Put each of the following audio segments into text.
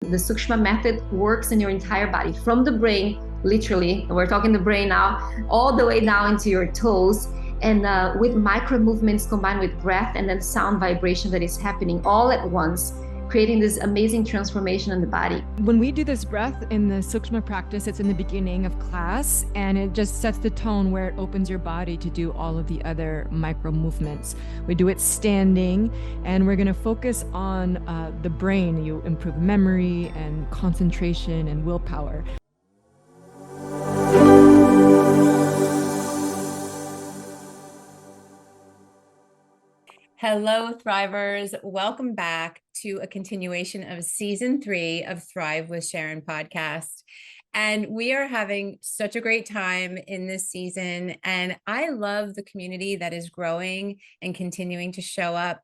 The Sukshma method works in your entire body, from the brain, literally, we're talking the brain now, all the way down into your toes. And with micro movements combined with breath and then sound vibration that is happening all at once, creating this amazing transformation in the body. When we do this breath in the Sukshma practice, it's in the beginning of class, and it just sets the tone where it opens your body to do all of the other micro movements. We do it standing, and we're going to focus on the brain. You improve memory and concentration and willpower. Hello, Thrivers. Welcome back to a continuation of season 3 of Thrive with Sharon podcast. And we are having such a great time in this season. And I love the community that is growing and continuing to show up.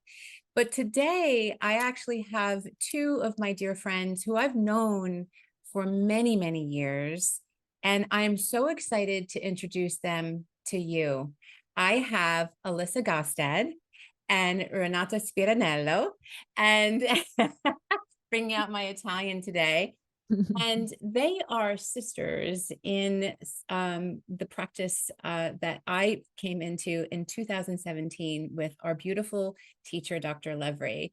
But today, I actually have 2 of my dear friends who I've known for many, many years. And I'm so excited to introduce them to you. I have Alyssa Gaustad and Renata Spironello, and bringing out my Italian today. And they are sisters in the practice that I came into in 2017 with our beautiful teacher, Dr. Levry.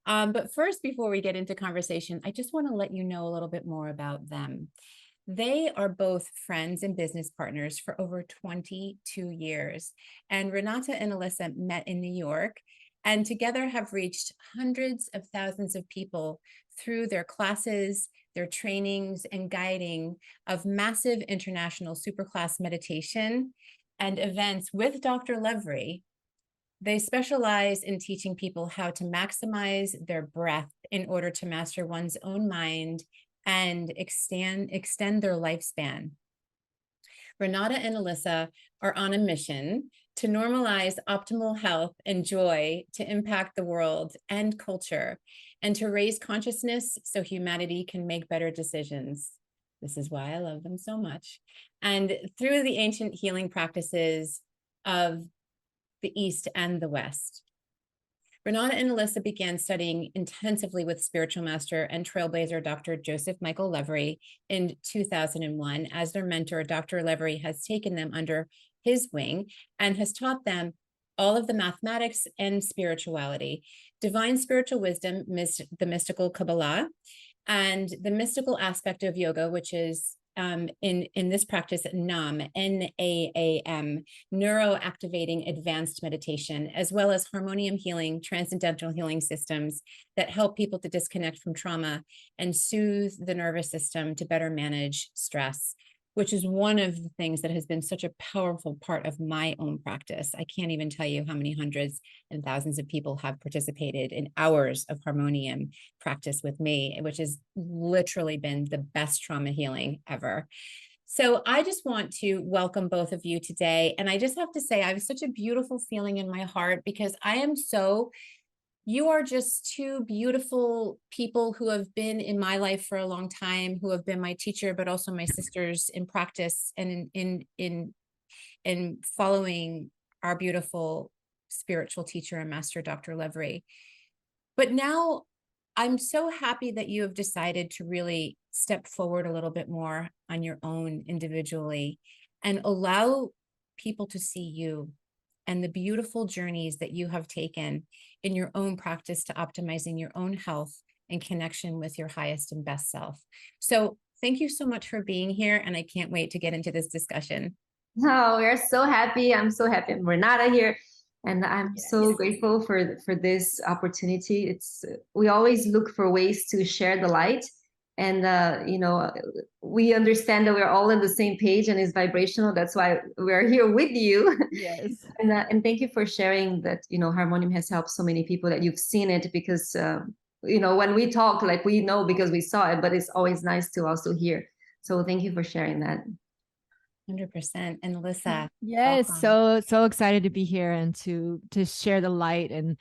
But first, before we get into conversation, I just want to let you know a little bit more about them. They are both friends and business partners for over 22 years. And Renata and Alyssa met in New York and together have reached hundreds of thousands of people through their classes, their trainings, and guiding of massive international superclass meditation and events with Dr. Levry. They specialize in teaching people how to maximize their breath in order to master one's own mind and extend their lifespan. Renata and Alyssa are on a mission to normalize optimal health and joy to impact the world and culture, and to raise consciousness so humanity can make better decisions. This is why I love them so much. And through the ancient healing practices of the East and the West. Renata and Alyssa began studying intensively with spiritual master and trailblazer Dr. Joseph Michael Levry in 2001. As their mentor, Dr. Levry has taken them under his wing and has taught them all of the mathematics and spirituality, divine spiritual wisdom, the mystical Kabbalah, and the mystical aspect of yoga, which is in this practice, Naam, N-A-A-M, neuroactivating advanced meditation, as well as Harmonyum healing, transcendental healing systems that help people to disconnect from trauma and soothe the nervous system to better manage stress, which is one of the things that has been such a powerful part of my own practice. I can't even tell you how many hundreds and thousands of people have participated in hours of Harmonium practice with me, which has literally been the best trauma healing ever. So I just want to welcome both of you today. And I just have to say, I have such a beautiful feeling in my heart because you are just 2 beautiful people who have been in my life for a long time, who have been my teacher, but also my sisters in practice and in following our beautiful spiritual teacher and master, Dr. Levry. But now I'm so happy that you have decided to really step forward a little bit more on your own individually and allow people to see you and the beautiful journeys that you have taken in your own practice to optimizing your own health and connection with your highest and best self. So thank you so much for being here. And I can't wait to get into this discussion. Oh, we're so happy. I'm so happy I'm Renata here. And I'm so grateful for this opportunity. We always look for ways to share the light. And, we understand that we're all on the same page and it's vibrational. That's why we're here with you. Yes. And thank you for sharing that, Harmonium has helped so many people, that you've seen it, because, when we talk, like, we know because we saw it, but it's always nice to also hear. So thank you for sharing that. 100%. And Alyssa. Yes, so excited to be here and to share the light and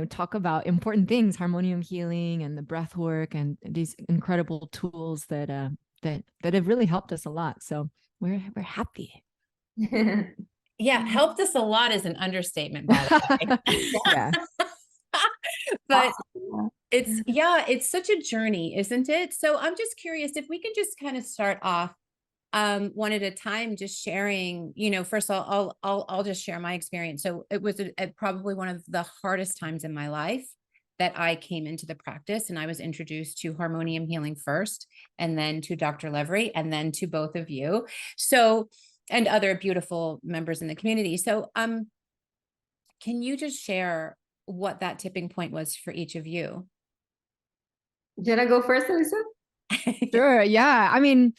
talk about important things, Harmonium healing and the breath work and these incredible tools that have really helped us a lot. So we're happy. Yeah, helped us a lot is an understatement, by the way. Yeah. But It's such a journey, isn't it? So I'm just curious if we can just kind of start off one at a time, just sharing, first of all, I'll just share my experience. So it was probably one of the hardest times in my life that I came into the practice, and I was introduced to Harmonium healing first, and then to Dr. Levry, and then to both of you. So, and other beautiful members in the community. So, can you just share what that tipping point was for each of you? Did I go first, Alyssa? Sure. Yeah. I mean,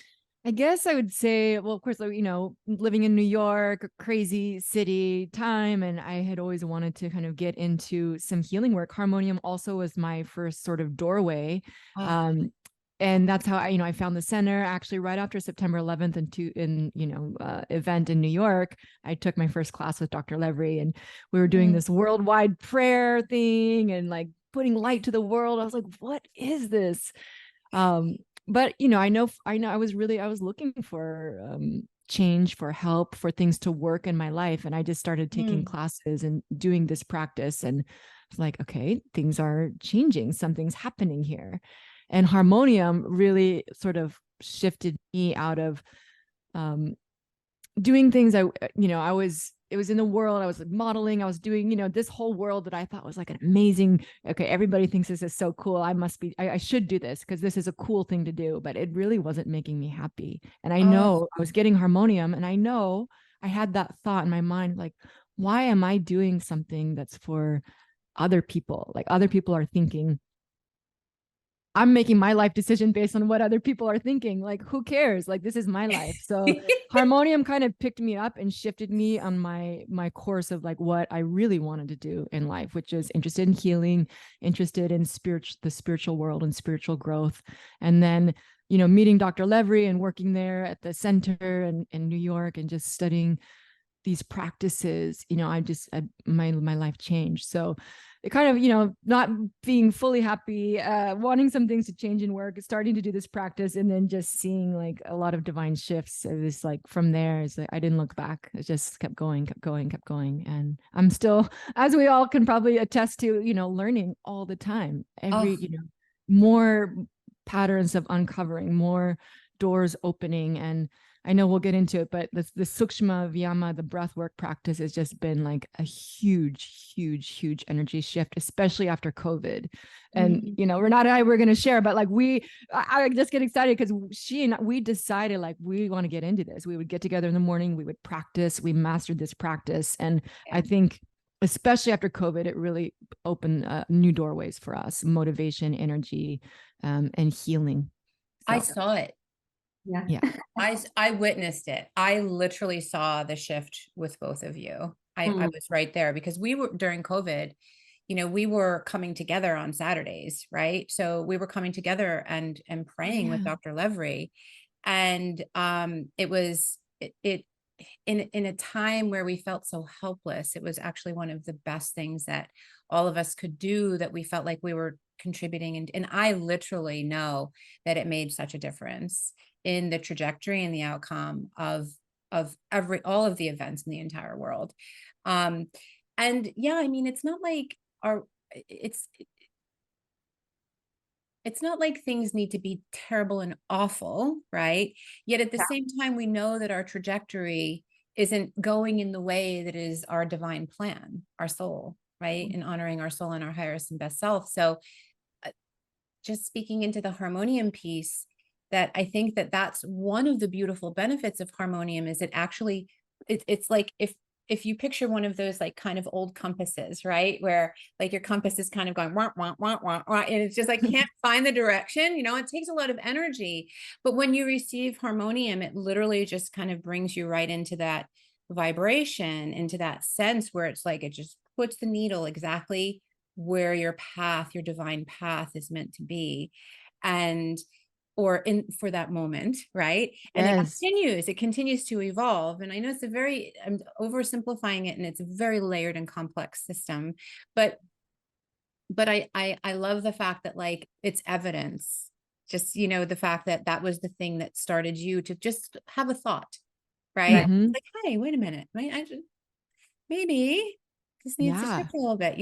I guess I would say, well, of course, living in New York, a crazy city time, and I had always wanted to kind of get into some healing work. Harmonium also was my first sort of doorway. Oh. And that's how I found the center actually right after September 11th event in New York. I took my first class with Dr. Levry, and we were doing this worldwide prayer thing and like putting light to the world. I was like, what is this? But I know I was looking for change, for help, for things to work in my life. And I just started taking classes and doing this practice, and it's like, okay, things are changing. Something's happening here. And Harmonium really sort of shifted me out of doing things it was in the world. I was modeling. I was doing, this whole world that I thought was like an amazing, okay, everybody thinks this is so cool. I should do this because this is a cool thing to do, but it really wasn't making me happy. And I know I was getting Harmonium, and I know I had that thought in my mind, like, why am I doing something that's for other people? Like other people are thinking, I'm making my life decision based on what other people are thinking. Like, who cares? Like, this is my life. So Harmonium kind of picked me up and shifted me on my course of like what I really wanted to do in life, which is interested in healing, interested in the spiritual world and spiritual growth. And then, meeting Dr. Levry and working there at the center in New York and just studying these practices, my life changed. So it kind of, not being fully happy, wanting some things to change in work, starting to do this practice, and then just seeing like a lot of divine shifts. It was like from there, it's like I didn't look back. It just kept going. And I'm still, as we all can probably attest to, learning all the time. More patterns of uncovering, more doors opening. And I know we'll get into it, but the Sukshma Vyama, the breath work practice, has just been like a huge, huge, huge energy shift, especially after COVID. And, Renata and I were going to share, but like I just get excited because we decided like we want to get into this. We would get together in the morning, we would practice, we mastered this practice. And I think especially after COVID, it really opened new doorways for us, motivation, energy, and healing. So. I saw it. Yeah. I witnessed it. I literally saw the shift with both of you. I was right there because we were during COVID, we were coming together on Saturdays, right? So we were coming together and praying with Dr. Levry. And it was in a time where we felt so helpless. It was actually one of the best things that all of us could do, that we felt like we were contributing. And I literally know that it made such a difference in the trajectory and the outcome of all of the events in the entire world. And yeah, I mean, it's not like it's not like things need to be terrible and awful, right? Yet at the same time, we know that our trajectory isn't going in the way that is our divine plan, our soul, right? And honoring our soul and our highest and best self. So just speaking into the Harmonium piece, that I think that that's one of the beautiful benefits of Harmonium is it actually, it's like if you picture one of those like kind of old compasses, right? Where like your compass is kind of going, wah, wah, wah, wah, wah, and it's just like, can't find the direction, it takes a lot of energy. But when you receive Harmonium, it literally just kind of brings you right into that vibration, into that sense where it's like, it just puts the needle exactly where your path, your divine path is meant to be. And or in for that moment, right? And it continues to evolve. And I know I'm oversimplifying it, and it's a very layered and complex system, but I love the fact that like it's evidence, just, the fact that that was the thing that started you to just have a thought, right? Like, hey, wait a minute, maybe this needs to shift a little bit,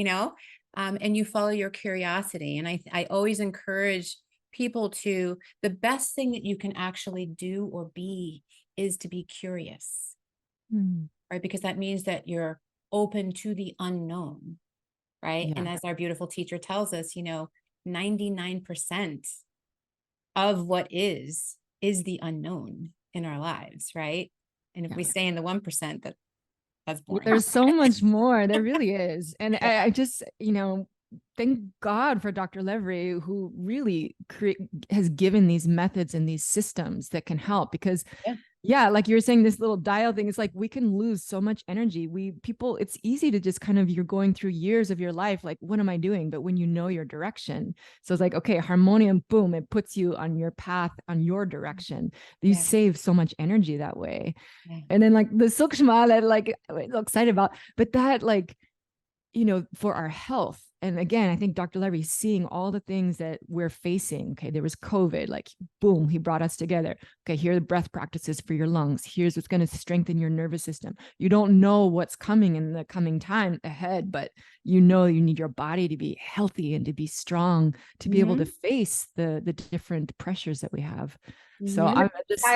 and you follow your curiosity. And I always encourage people to, the best thing that you can actually do or be is to be curious, right? Because that means that you're open to the unknown, right? Yeah. And as our beautiful teacher tells us, 99% of what is the unknown in our lives, right? And if we stay in the 1%, that's boring. There's so much more. There really is. And I just, thank God for Dr. Levry, who really has given these methods and these systems that can help, because like you were saying, this little dial thing, it's like we can lose so much energy. It's easy to just kind of, you're going through years of your life, like, what am I doing? But when you know your direction, so it's like, okay, Harmonyum, boom, it puts you on your path, on your direction. You save so much energy that way. And then like the sukshma that like I'm so excited about, but that like, for our health. And again, I think Dr. Levry is seeing all the things that we're facing. Okay, there was COVID, like boom, he brought us together. Okay, here are the breath practices for your lungs. Here's what's going to strengthen your nervous system. You don't know what's coming in the coming time ahead, but you need your body to be healthy and to be strong, to be able to face the different pressures that we have. So I'm just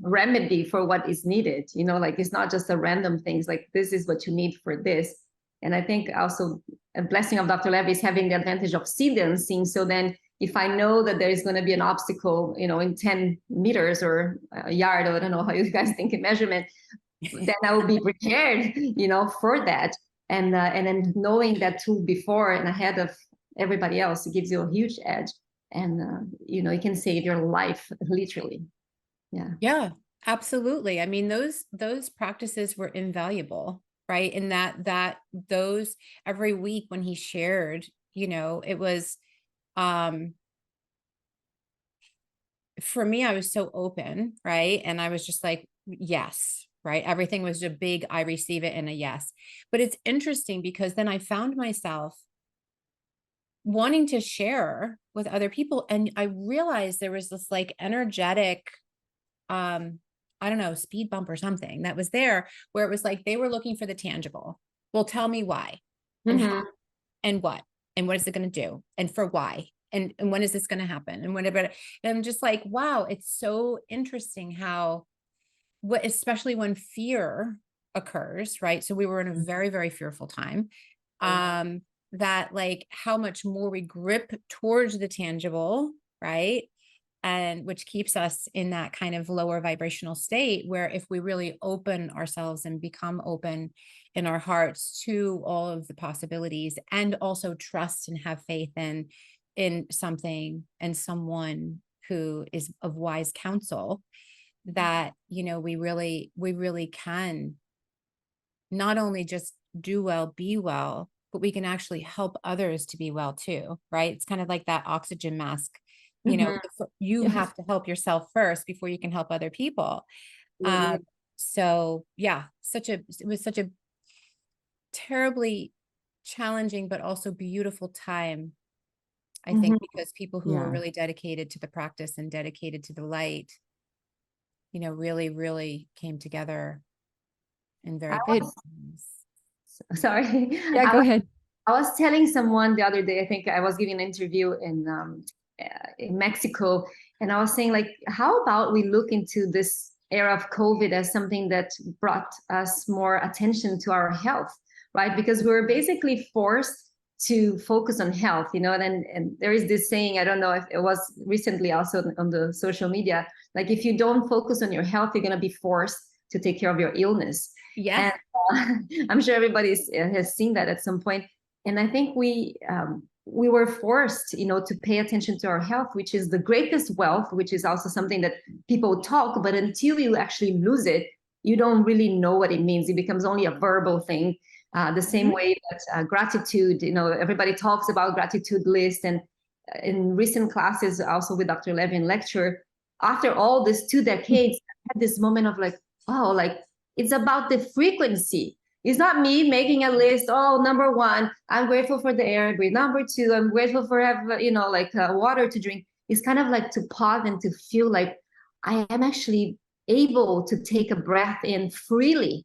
remedy for what is needed, like it's not just a random things, like this is what you need for this. And I think also a blessing of Dr. Levry is having the advantage of seeing. So then if I know that there is going to be an obstacle, in 10 meters or a yard, or I don't know how you guys think in measurement, then I will be prepared, for that. And then knowing that tool before and ahead of everybody else, it gives you a huge edge. And, it can save your life, literally. Yeah, absolutely. I mean, those practices were invaluable. Right. And those every week when he shared, it was, for me, I was so open. Right. And I was just like, yes. Right. Everything was a big, I receive it and a yes. But it's interesting because then I found myself wanting to share with other people. And I realized there was this like energetic, I don't know, speed bump or something that was there, where it was like they were looking for the tangible. Well, tell me why and how and what is it going to do and for why and when is this going to happen and whatever. And I'm just like, wow, it's so interesting how especially when fear occurs, right? So we were in a very, very fearful time. That like how much more we grip towards the tangible, right? And which keeps us in that kind of lower vibrational state, where if we really open ourselves and become open in our hearts to all of the possibilities, and also trust and have faith in something and someone who is of wise counsel, that, we really can not only just do well, be well, but we can actually help others to be well too, right? It's kind of like that oxygen mask. You have to help yourself first before you can help other people. So yeah, it was such a terribly challenging, but also beautiful time. I think because people who were really dedicated to the practice and dedicated to the light, really, really came together in very good times. Sorry. Yeah, go ahead. I was telling someone the other day, I think I was giving an interview in Mexico, and I was saying, like, how about we look into this era of COVID as something that brought us more attention to our health, right? Because we were basically forced to focus on health, and there is this saying, I don't know if it was recently also on the social media, like if you don't focus on your health, you're going to be forced to take care of your illness. Yeah. And I'm sure everybody has seen that at some point. And I think we were forced, to pay attention to our health, which is the greatest wealth, which is also something that people talk, but until you actually lose it, you don't really know what it means. It becomes only a verbal thing. The same way that gratitude, everybody talks about gratitude list. And in recent classes, also with Dr. Levy in lecture, after all these 2 decades, I had this moment of like, oh, like it's about the frequency. It's not me making a list. Oh, number 1, I'm grateful for the air I breathe. Number 2, I'm grateful for water to drink. It's kind of like to pause and to feel like I am actually able to take a breath in freely.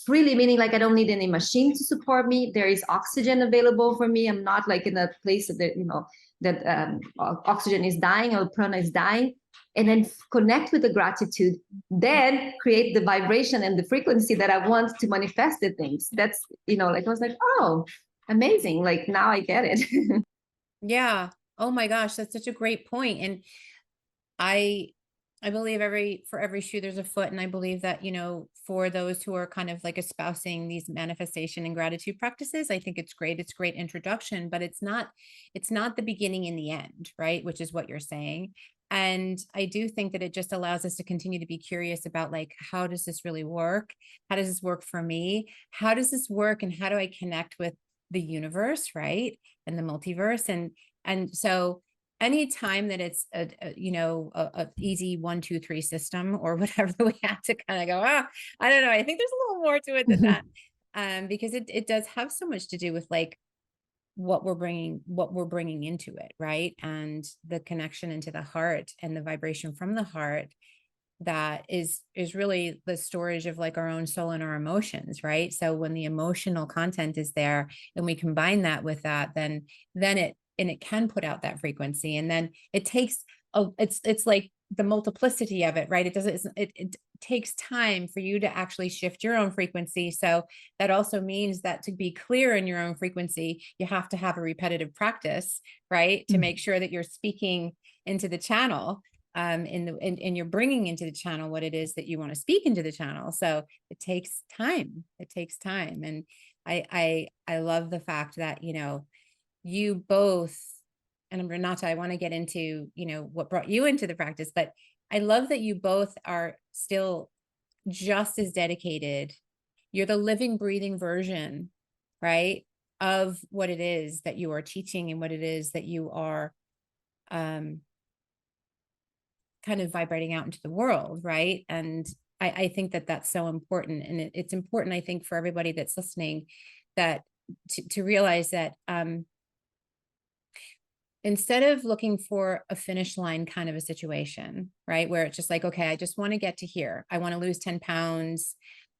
freely, meaning like I don't need any machine to support me. There is oxygen available for me. I'm not like in a place that, you know, that oxygen is dying or prana is dying. And then connect with the gratitude, then create the vibration and the frequency that I want to manifest the things. That's, you know, like I was like, oh, amazing. Like now I get it. Yeah. Oh my gosh, that's such a great point. And I believe for every shoe there's a foot. And I believe that, you know, for those who are kind of like espousing these manifestation and gratitude practices, I think it's great. It's a great introduction, but it's not the beginning and the end, right? Which is what you're saying. And I do think that it just allows us to continue to be curious about like, how does this really work? How does this work for me? How does this work? And how do I connect with the universe, right? And the multiverse. And so anytime that it's a easy 1, 2, 3 system or whatever, we have to kind of go, I don't know. I think there's a little more to it than that. Because it does have so much to do with like what we're bringing into it, right? And the connection into the heart and the vibration from the heart that is really the storage of like our own soul and our emotions, right? So when the emotional content is there and we combine that with that, then it can put out that frequency. And then it takes it's like the multiplicity of it, right? It takes time for you to actually shift your own frequency. So that also means that to be clear in your own frequency, you have to have a repetitive practice, right? To make sure that you're speaking into the channel, and you're bringing into the channel what it is that you want to speak into the channel. So it takes time. And I love the fact that, you know, you both, and Renata, I want to get into, you know, what brought you into the practice, but I love that you both are still just as dedicated. You're the living, breathing version, right, of what it is that you are teaching and what it is that you are kind of vibrating out into the world, right? And I think that that's so important. And it's important, I think, for everybody that's listening, that to realize that instead of looking for a finish line kind of a situation, right, where it's just like, okay, I just want to get to here. I want to lose 10 pounds.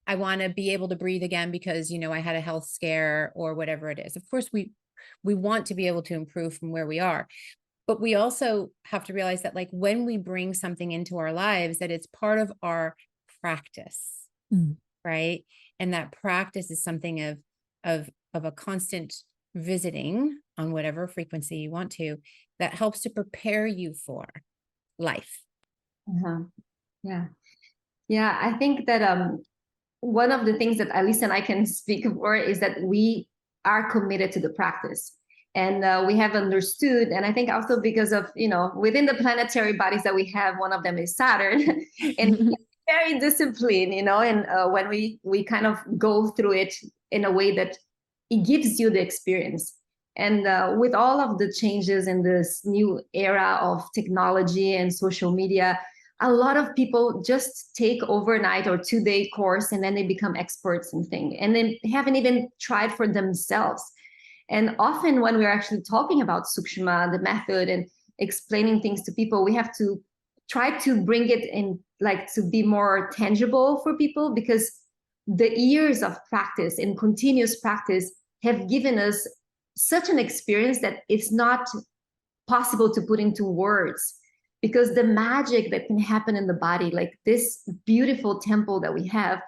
I want to be able to breathe again because, you know, I had a health scare or whatever it is. Of course, we want to be able to improve from where we are. But we also have to realize that, like, when we bring something into our lives, that it's part of our practice, right? And that practice is something of a constant visiting on whatever frequency you want to, that helps to prepare you for life. Yeah, I think that one of the things that Alyssa and I can speak for is that we are committed to the practice. And we have understood, and I think also because of, you know, within the planetary bodies that we have, one of them is Saturn, and very disciplined, you know, and when we kind of go through it in a way that it gives you the experience. And with all of the changes in this new era of technology and social media, a lot of people just take overnight or 2-day course and then they become experts in things, and they haven't even tried for themselves. And often when we're actually talking about Sukshma, the method, and explaining things to people, we have to try to bring it in, like, to be more tangible for people, because the years of practice and continuous practice have given us such an experience that it's not possible to put into words, because the magic that can happen in the body, like this beautiful temple that we have,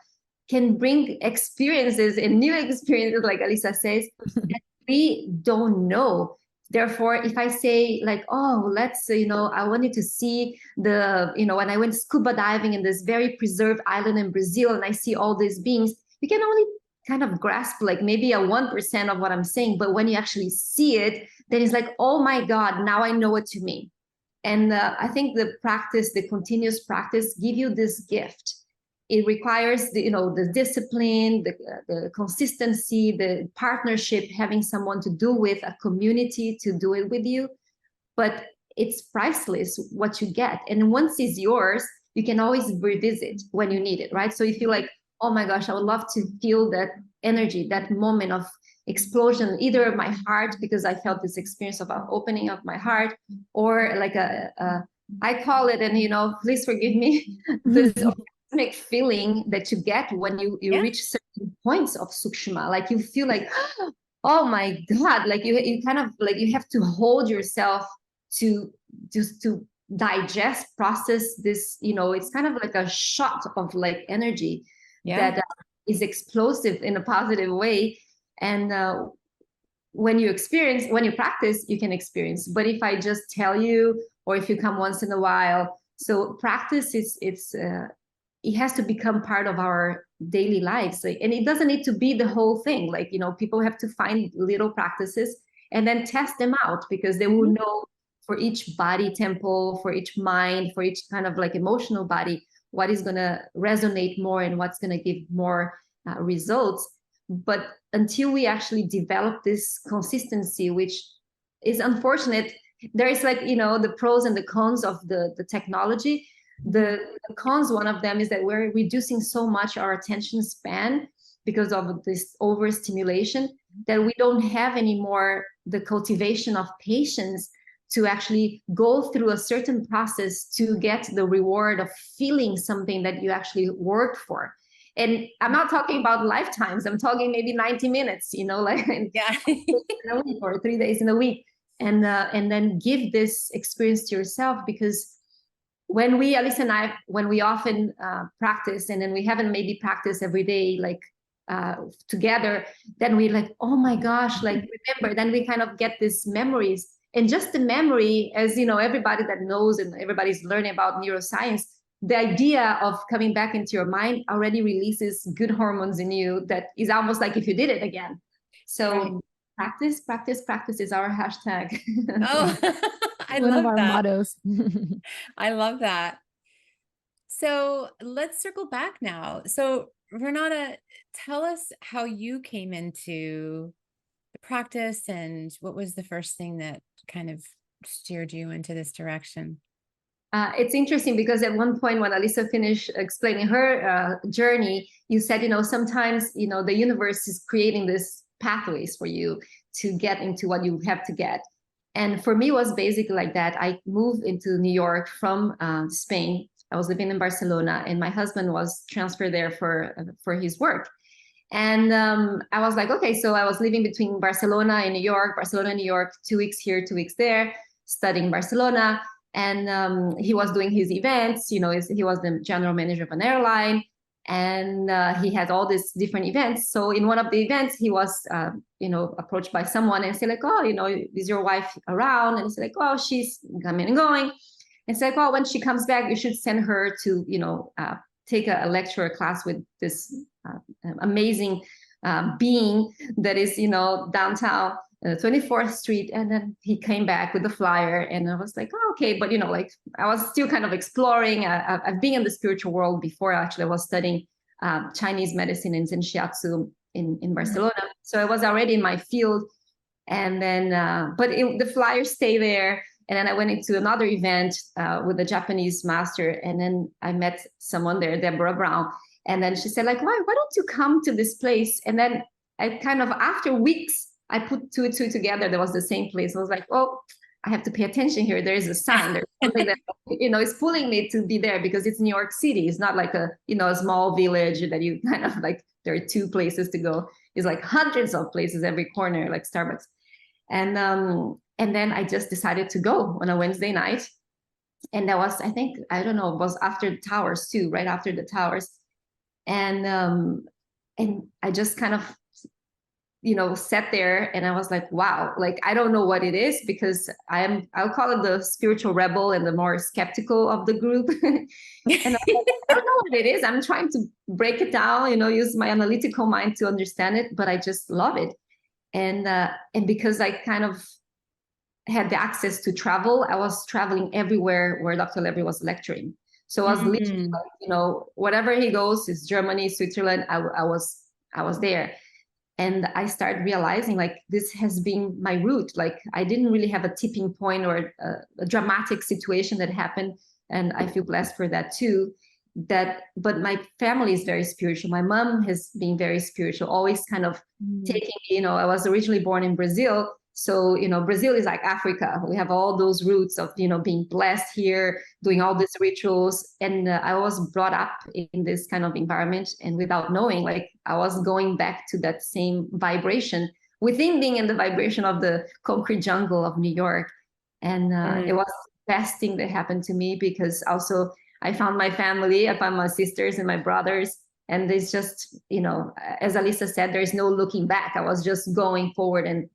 can bring experiences and new experiences, like Alyssa says, that we don't know. Therefore, if I say like, oh, let's, you know, I wanted to see the, you know, when I went scuba diving in this very preserved island in Brazil and I see all these beings, you can only kind of grasp like maybe a 1% of what I'm saying. But when you actually see it, then it's like, oh my God, now I know what you mean. And I think the practice, the continuous practice, give you this gift. It requires the, you know, the discipline, the consistency, the partnership, having someone to do with, a community to do it with you. But it's priceless what you get. And once it's yours, you can always revisit when you need it, right? So if you're like, oh my gosh, I would love to feel that energy, that moment of explosion, either of my heart, because I felt this experience of opening of my heart, or like I call it, and, you know, please forgive me, this orgasmic feeling that you get when you reach certain points of sukshma. Like you feel like, oh my God, like you kind of like you have to hold yourself to just to digest, process this, it's kind of like a shot of like energy that is explosive in a positive way. And when you practice, you can experience. But if I just tell you, or if you come once in a while, so practice it has to become part of our daily lives. Like, and it doesn't need to be the whole thing. Like, people have to find little practices and then test them out, because they will know for each body temple, for each mind, for each kind of like emotional body, what is going to resonate more and what's going to give more results. But until we actually develop this consistency, which is unfortunate, there is like, the pros and the cons of the technology. The cons, one of them is that we're reducing so much our attention span because of this overstimulation, that we don't have anymore the cultivation of patience to actually go through a certain process to get the reward of feeling something that you actually worked for. And I'm not talking about lifetimes. I'm talking maybe 90 minutes, like in a week or 3 days in a week. And then give this experience to yourself, because when Alyssa and I, when we often practice, and then we haven't maybe practiced every day, like together, then we like, oh my gosh, like remember, then we kind of get these memories. And just the memory, as everybody that knows and everybody's learning about neuroscience, the idea of coming back into your mind already releases good hormones in you that is almost like if you did it again. So practice is our hashtag. Oh, I One love of our that. mottos. I love that. So let's circle back now. So Renata, tell us how you came into the practice and what was the first thing that kind of steered you into this direction? It's interesting because at one point when Alyssa finished explaining her journey, you said, sometimes, the universe is creating this pathways for you to get into what you have to get. And for me, it was basically like that. I moved into New York from Spain. I was living in Barcelona, and my husband was transferred there for his work. And I was like, okay, so I was living between Barcelona and New York, 2 weeks here, 2 weeks there, studying Barcelona. And he was doing his events, he was the general manager of an airline, and he had all these different events. So in one of the events, he was, approached by someone and said like, oh, is your wife around? And he said like, oh, she's coming and going. And said like, oh, when she comes back, you should send her to, take a lecture class with this amazing being that is, downtown 24th Street. And then he came back with the flyer, and I was like, oh, okay. But, like I was still kind of exploring. I've been in the spiritual world before. Actually, I was studying Chinese medicine and Zen Shiatsu in Barcelona. So I was already in my field. And then, but the flyers stay there. And then I went into another event with a Japanese master. And then I met someone there, Deborah Brown. And then she said like, why don't you come to this place? And then I kind of, after weeks, I put two and two together. There was the same place. I was like, oh, I have to pay attention here. There is a sign. There's something that, is pulling me to be there, because it's New York City. It's not like a small village that you kind of like, there are 2 places to go. It's like hundreds of places every corner, like Starbucks. And then I just decided to go on a Wednesday night. And that was, I think, I don't know, it was after the towers too, right after the towers. And I just kind of, sat there, and I was like, wow, like, I don't know what it is, because I'll call it the spiritual rebel and the more skeptical of the group. And I don't know what it is. I'm trying to break it down, use my analytical mind to understand it, but I just love it. And because I kind of had the access to travel, I was traveling everywhere where Dr. Levry was lecturing. So I was literally like, whatever he goes, is Germany, Switzerland, I was there. And I started realizing like this has been my route. Like I didn't really have a tipping point or a dramatic situation that happened. And I feel blessed for that too. But my family is very spiritual. My mom has been very spiritual, always kind of taking, I was originally born in Brazil, So, Brazil is like Africa. We have all those roots of, being blessed here, doing all these rituals. And I was brought up in this kind of environment. And without knowing, like I was going back to that same vibration within being in the vibration of the concrete jungle of New York. And it was the best thing that happened to me, because also I found my family, I found my sisters and my brothers. And it's just, as Alyssa said, there's no looking back. I was just going forward. And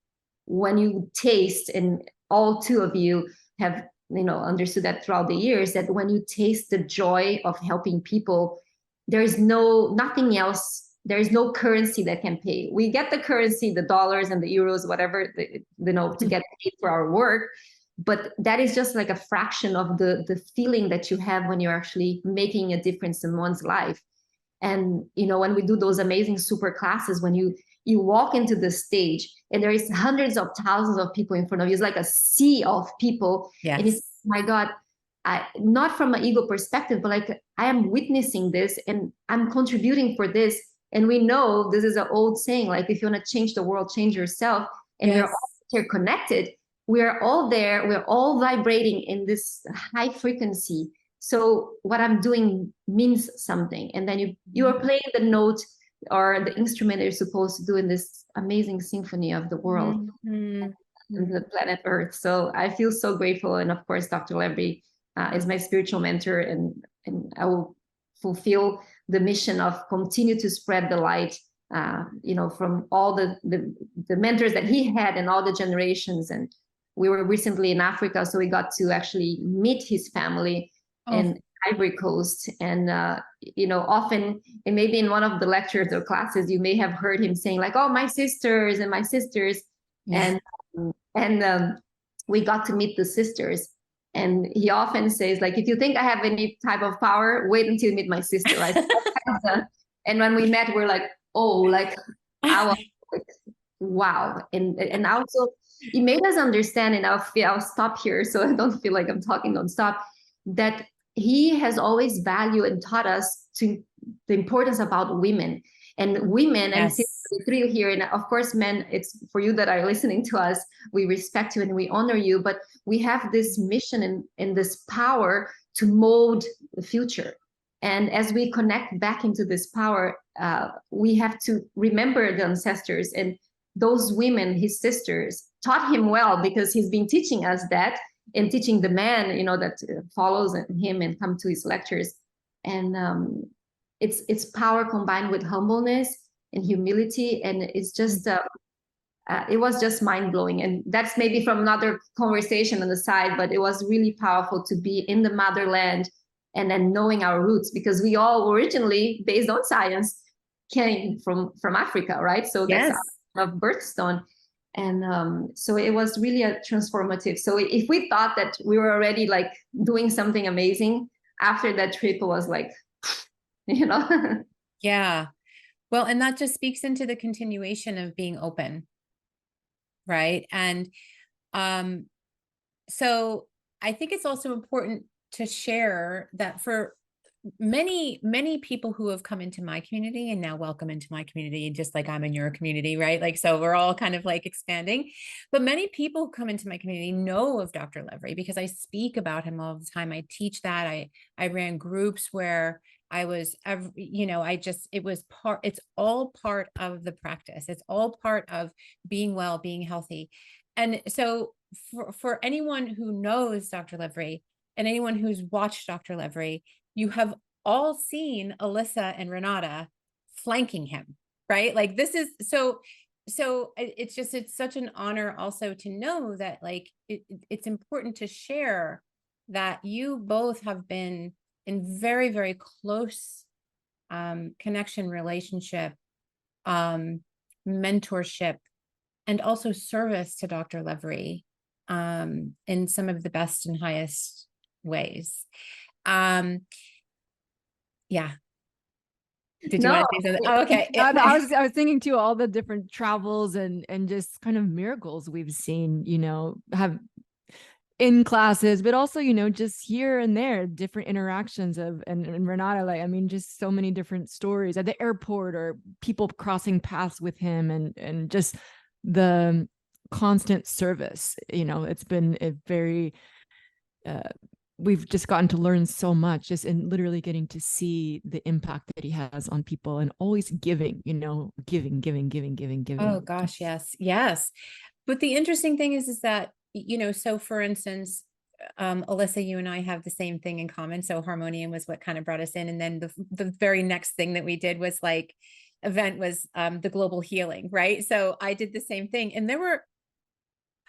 when you taste, and all two of you have, understood that throughout the years, that when you taste the joy of helping people, there is nothing else. There is no currency that can pay. We get the currency, the dollars and the euros, whatever, to get paid for our work. But that is just like a fraction of the feeling that you have when you're actually making a difference in one's life. And, when we do those amazing super classes, when you walk into the stage and there is hundreds of thousands of people in front of you, it's like a sea of people. Yes. And it's, my God, not from an ego perspective, but like I am witnessing this and I'm contributing for this. And we know this is an old saying, like, if you want to change the world, change yourself. And we're all interconnected. We're all there. We're all vibrating in this high frequency. So what I'm doing means something. And then you are playing the note or the instrument that you're supposed to do in this amazing symphony of the world and the planet Earth. So I feel so grateful. And of course, Dr. Levry is my spiritual mentor, and I will fulfill the mission of continue to spread the light, from all the mentors that he had and all the generations. And we were recently in Africa, so we got to actually meet his family in Ivory Coast. And, often, and maybe in one of the lectures or classes, you may have heard him saying like, oh, my sisters and my sisters. Yeah. And we got to meet the sisters. And he often says, like, if you think I have any type of power, wait until you meet my sister, right? And when we met, we're like, oh, like, I was like, wow. And also, it made us understand, and I'll stop here so I don't feel like I'm talking nonstop, that he has always valued and taught us to the importance about women and women. Yes. And the three here, and of course, men, it's for you that are listening to us, we respect you and we honor you, but we have this mission and this power to mold the future. And as we connect back into this power, we have to remember the ancestors, and those women, his sisters, taught him well, because he's been teaching us that, and teaching the man, that follows him and come to his lectures. And it's power combined with humbleness and humility. And it's just, it was just mind blowing. And that's maybe from another conversation on the side, but it was really powerful to be in the motherland and then knowing our roots, because we all originally, based on science, came from Africa, right? So that's our birthstone. And so it was really a transformative. So if we thought that we were already like doing something amazing, after that trip, it was like, Yeah. Well, and that just speaks into the continuation of being open. Right. And so I think it's also important to share that for many, many people who have come into my community and now welcome into my community, just like I'm in your community, right? Like, so we're all kind of like expanding, but many people who come into my community know of Dr. Levry because I speak about him all the time. I teach that. I ran groups where I was, it's all part of the practice. It's all part of being well, being healthy. And so for anyone who knows Dr. Levry and anyone who's watched Dr. Levry, you have all seen Alyssa and Renata flanking him, right? Like this is so it's such an honor also to know that like it's important to share that you both have been in very, very close connection, relationship, mentorship, and also service to Dr. Levry in some of the best and highest ways. Yeah. Did you want to say something? Oh, okay. I was thinking too, all the different travels and just kind of miracles we've seen, have in classes, but also, just here and there, different interactions and Renata, like, I mean, just so many different stories at the airport or people crossing paths with him and just the constant service. It's been a very, we've just gotten to learn so much just in literally getting to see the impact that he has on people, and always giving, giving. Oh gosh, yes. Yes. But the interesting thing is that, so for instance, Alyssa, you and I have the same thing in common. So Harmonyum was what kind of brought us in. And then the very next thing that we did was the global healing, right? So I did the same thing. And there were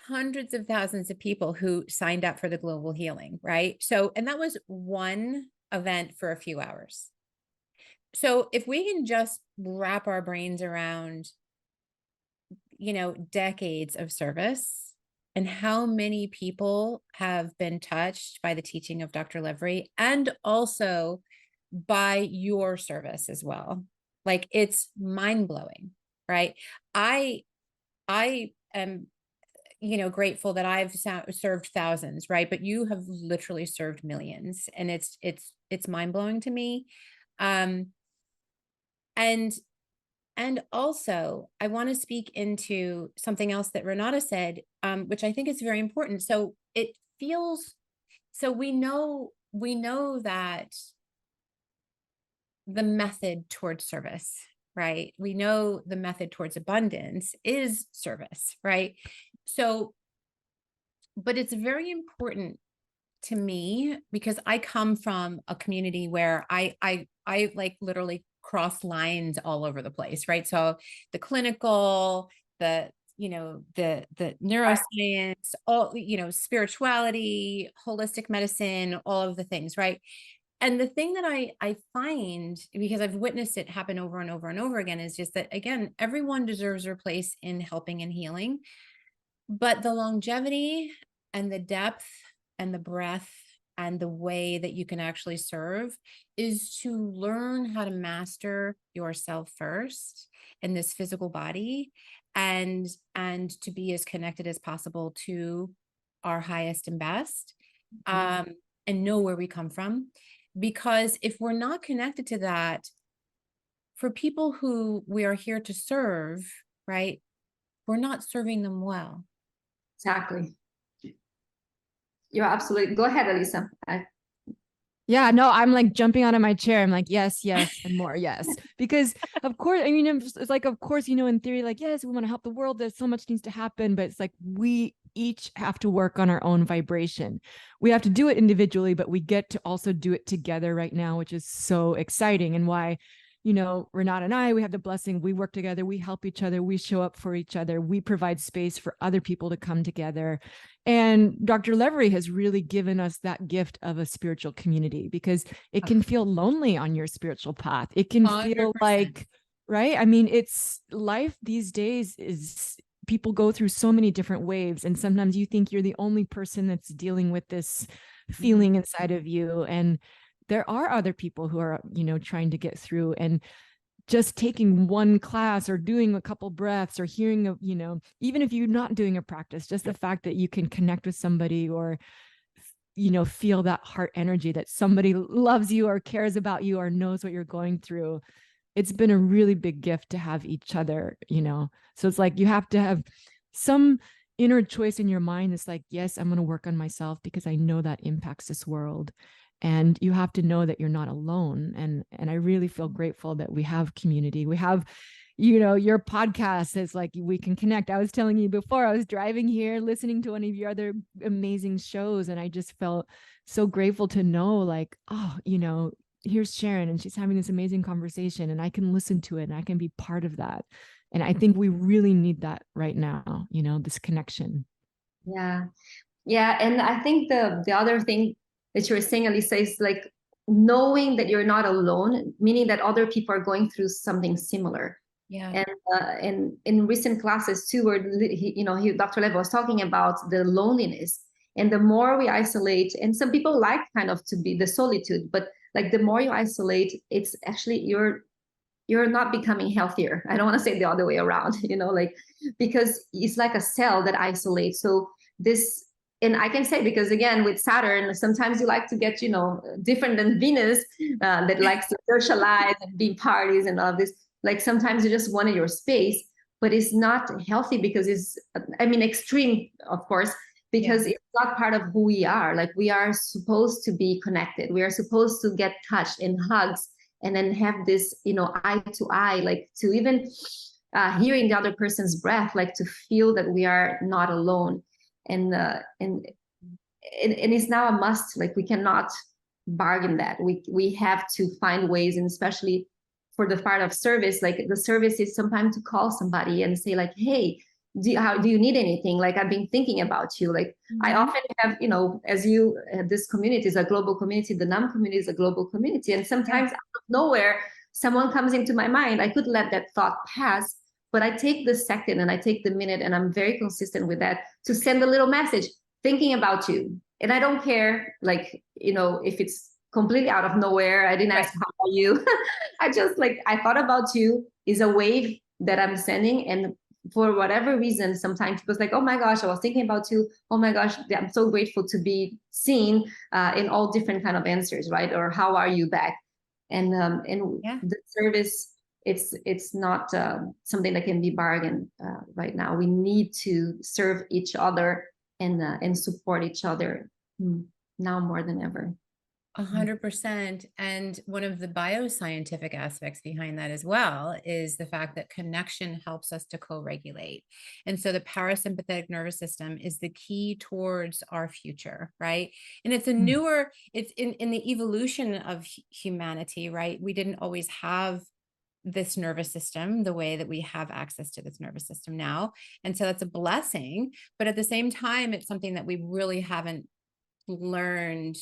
hundreds of thousands of people who signed up for the global healing, right? So, and that was one event for a few hours. So if we can just wrap our brains around, decades of service and how many people have been touched by the teaching of Dr. Levry, and also by your service as well. Like, it's mind-blowing, right? I am, grateful that I've served thousands, right? But you have literally served millions, and it's mind-blowing to me. And also, I want to speak into something else that Renata said, which I think is very important. So we know that the method towards service, right? We know the method towards abundance is service, right? So, but it's very important to me because I come from a community where I like literally cross lines all over the place, right? So the clinical, the neuroscience, all, spirituality, holistic medicine, all of the things, right? And the thing that I find, because I've witnessed it happen over and over and over again, is just that, again, everyone deserves their place in helping and healing, but the longevity and the depth and the breadth and the way that you can actually serve is to learn how to master yourself first in this physical body, and to be as connected as possible to our highest and best, and know where we come from. Because if we're not connected to that, for people who we are here to serve, right, we're not serving them well. Exactly. You're absolutely, go ahead, Alyssa. Yeah, no, I'm like jumping out of my chair. I'm like, yes, and more, yes. Because of course, I mean, it's like, of course, in theory, like, yes, we want to help the world. There's so much needs to happen, but it's like, we each have to work on our own vibration. We have to do it individually, but we get to also do it together right now, which is so exciting. And why, Renata and I, we have the blessing, we work together, we help each other, we show up for each other, we provide space for other people to come together. And Dr. Levry has really given us that gift of a spiritual community, because it can feel lonely on your spiritual path. It can 100%. Feel like, right? I mean, it's life these days is, people go through so many different waves. And sometimes you think you're the only person that's dealing with this feeling inside of you. And there are other people who are, trying to get through. And just taking one class or doing a couple breaths or hearing, even if you're not doing a practice, just the fact that you can connect with somebody, or, feel that heart energy that somebody loves you or cares about you or knows what you're going through. It's been a really big gift to have each other, So it's like, you have to have some inner choice in your mind. It's like, yes, I'm going to work on myself because I know that impacts this world. And you have to know that you're not alone. And I really feel grateful that we have community. We have, your podcast is like, we can connect. I was telling you before, I was driving here, listening to one of your other amazing shows. And I just felt so grateful to know, like, oh, here's Sharon, and she's having this amazing conversation, and I can listen to it and I can be part of that. And I think we really need that right now, this connection. Yeah. And I think the other thing that you were saying, Alyssa, is like knowing that you're not alone, meaning that other people are going through something similar. Yeah. And in recent classes too, where Dr. Levy was talking about the loneliness, and the more we isolate, and some people like kind of to be the solitude, but like the more you isolate, it's actually you're not becoming healthier. I don't want to say the other way around, because it's like a cell that isolates. So this. And I can say, because again, with Saturn, sometimes you like to get, different than Venus, that likes to socialize and be parties and all of this. Like sometimes you just wanted your space. but it's not healthy because it's, I mean, extreme, of course, because it's not part of who we are. Like, we are supposed to be connected. We are supposed to get touched and hugs, and then have this, you know, eye to eye, like to even hearing the other person's breath, like to feel that we are not alone. And it's now a must. Like, we cannot bargain that. We have to find ways, and especially for the part of service, like the service is sometimes to call somebody and say like, hey, do you need anything? Like, I've been thinking about you. Like, I often have, you know, as you, this community is a global community, the Naam community is a global community. And sometimes out of nowhere, someone comes into my mind. I could let that thought pass, but I take the second and I take the minute, and I'm very consistent with that, to send a little message thinking about you. And I don't care, like, you know, if it's completely out of nowhere. I didn't ask, how are you? I just, like, I thought about you is a wave that I'm sending. And for whatever reason, sometimes it was like, oh my gosh, I was thinking about you. Oh my gosh, I'm so grateful to be seen in all different kind of answers, right? Or how are you back? And the service, it's not something that can be bargained right now. We need to serve each other and support each other now more than ever. 100%. And one of the bioscientific aspects behind that as well is the fact that connection helps us to co-regulate. And so the parasympathetic nervous system is the key towards our future, right? And it's a newer, it's in the evolution of humanity, right? We didn't always have this nervous system the way that we have access to this nervous system now. And so that's a blessing. But at the same time, it's something that we really haven't learned.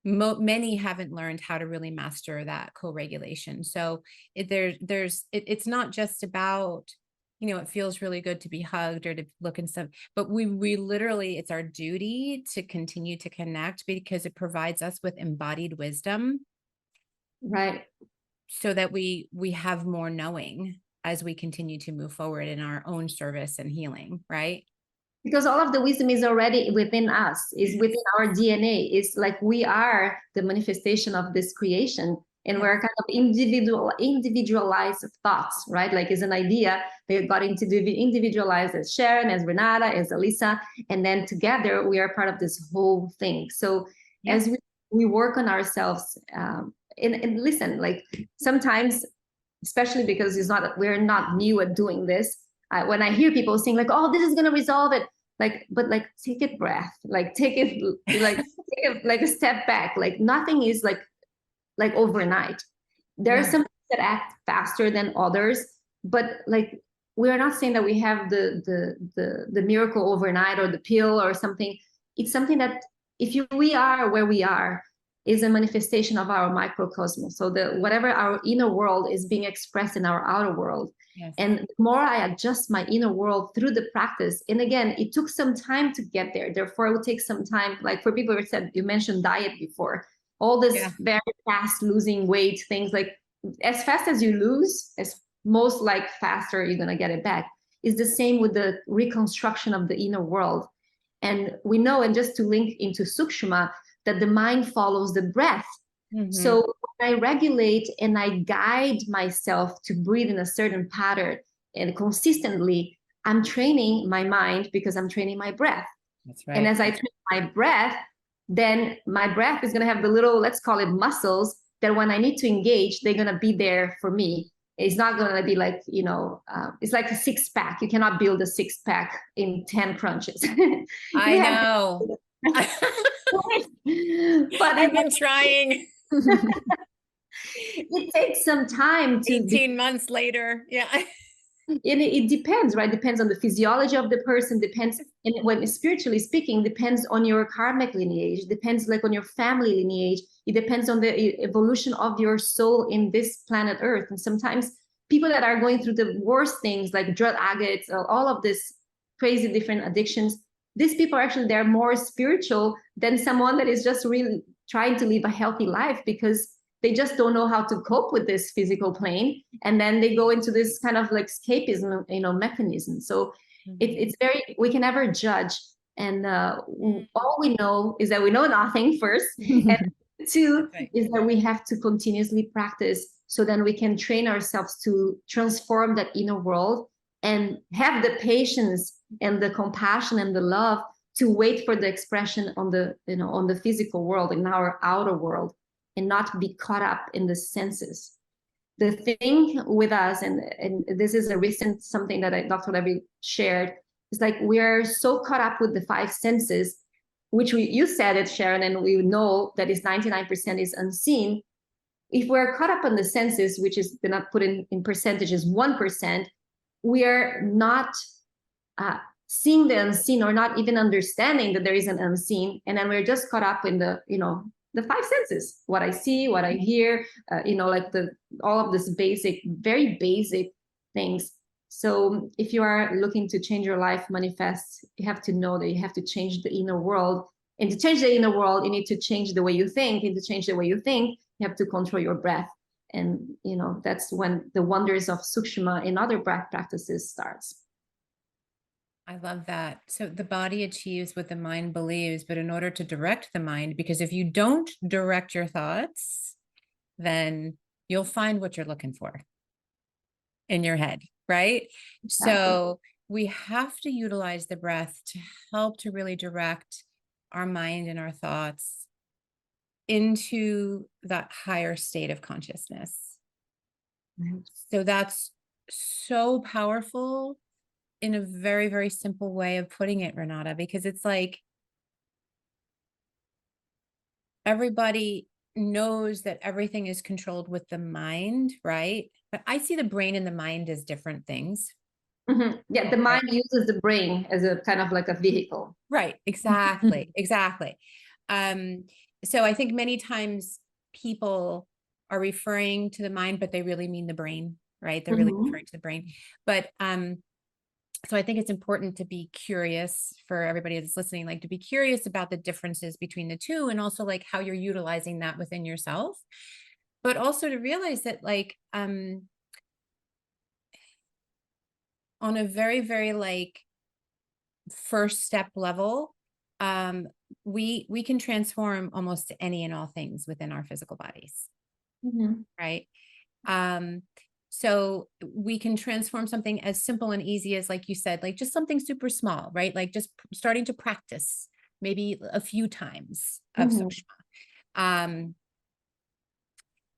Many haven't learned how to really master that co-regulation. So it's not just about, you know, it feels really good to be hugged or to look in some, but we literally, it's our duty to continue to connect because it provides us with embodied wisdom. Right. So that we have more knowing as we continue to move forward in our own service and healing, right? Because all of the wisdom is already within us, is within our DNA. It's like we are the manifestation of this creation, and we're kind of individualized thoughts, right? Like, it's an idea they got into individualized as Sharon, as Renata, as Alyssa, and then together we are part of this whole thing. So as we work on ourselves, and listen, like, sometimes, especially because we're not new at doing this. When I hear people saying like, oh, this is going to resolve it, like, but like, take a breath, like, take it, like, take it, like a step back. Like, nothing is like overnight. There are some things that act faster than others, but like, we are not saying that we have the miracle overnight or the pill or something. It's something that we are where we are is a manifestation of our microcosmos. So whatever our inner world is being expressed in our outer world. Yes. And the more I adjust my inner world through the practice, and again, it took some time to get there. Therefore, it will take some time. Like, for people who said, you mentioned diet before, all this very fast losing weight things, like, as fast as you lose, as most like faster you're going to get it back. Is the same with the reconstruction of the inner world. And we know, and just to link into Sukshma, that the mind follows the breath. So when I regulate and I guide myself to breathe in a certain pattern and consistently, I'm training my mind because I'm training my breath. That's right. And as I train my breath, then my breath is going to have the little, let's call it muscles, that when I need to engage, they're going to be there for me. It's not going to be like, you know, it's like a six-pack. You cannot build a six-pack in 10 crunches. I know. But I've been trying. It takes some time to 18 months later. Yeah. And it depends, right? Depends on the physiology of the person, depends, and when spiritually speaking, depends on your karmic lineage, depends like on your family lineage. It depends on the evolution of your soul in this planet Earth. And sometimes people that are going through the worst things like drug addicts, all of this crazy different addictions, these people are actually, they're more spiritual than someone that is just really trying to live a healthy life, because they just don't know how to cope with this physical plane. And then they go into this kind of like escapism, you know, mechanism. So it's very, we can never judge. And all we know is that we know nothing first. And two Right. is that we have to continuously practice, so then we can train ourselves to transform that inner world and have the patience and the compassion and the love to wait for the expression on the, on the physical world, in our outer world, and not be caught up in the senses. The thing with us, and this is a recent something that Dr. Levry shared, is like we are so caught up with the five senses, which you said it, Sharon, and we know that is 99% is unseen. If we're caught up on the senses, which is, they're not put in percentages, 1%, we are not seeing the unseen, or not even understanding that there is an unseen. And then we're just caught up in the, the five senses, what I see, what I hear, like all of this basic, very basic things. So if you are looking to change your life, manifest, you have to know that you have to change the inner world. And to change the inner world, you need to change the way you think. And to change the way you think, you have to control your breath. And, that's when the wonders of Sukshma and other breath practices starts. I love that. So the body achieves what the mind believes, but in order to direct the mind, because if you don't direct your thoughts, then you'll find what you're looking for in your head, right? Exactly. So we have to utilize the breath to help to really direct our mind and our thoughts into that higher state of consciousness. Right. So that's so powerful in a very, very simple way of putting it, Renata, because it's like everybody knows that everything is controlled with the mind, right? But I see the brain and the mind as different things. Mm-hmm. Yeah, the mind uses the brain as a kind of like a vehicle. Right, exactly, exactly. So I think many times people are referring to the mind, but they really mean the brain, right? They're really referring to the brain. But so I think it's important to be curious for everybody that's listening, like to be curious about the differences between the two, and also like how you're utilizing that within yourself, but also to realize that like, on a very, very like first step level, we can transform almost any and all things within our physical bodies, right? So we can transform something as simple and easy as, like you said, like just something super small, right? Like just starting to practice maybe a few times of Sukshma.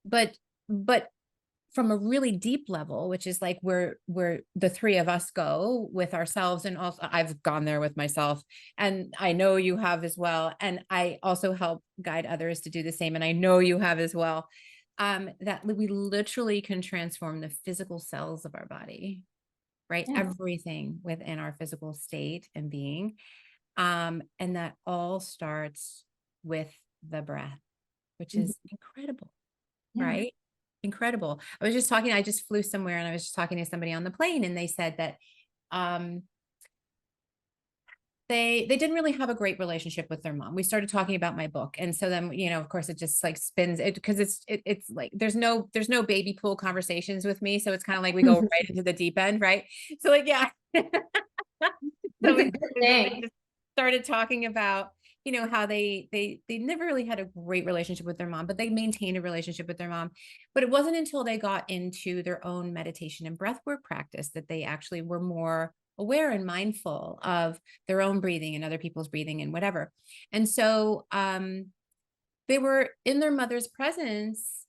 But from a really deep level, which is like where the three of us go with ourselves, and also I've gone there with myself, and I know you have as well, and I also help guide others to do the same, and I know you have as well. That we literally can transform the physical cells of our body, right? Yeah. Everything within our physical state and being. And that all starts with the breath, which is incredible, right? Incredible. I just flew somewhere, and I was just talking to somebody on the plane, and they said that they didn't really have a great relationship with their mom. We started talking about my book. And so then, of course it just like spins it, because it's like, there's no baby pool conversations with me. So it's kind of like we go right into the deep end. Right. So like, yeah. So we just started talking about, how they never really had a great relationship with their mom, but they maintained a relationship with their mom. But it wasn't until they got into their own meditation and breathwork practice that they actually were more aware and mindful of their own breathing and other people's breathing and whatever. And so they were in their mother's presence,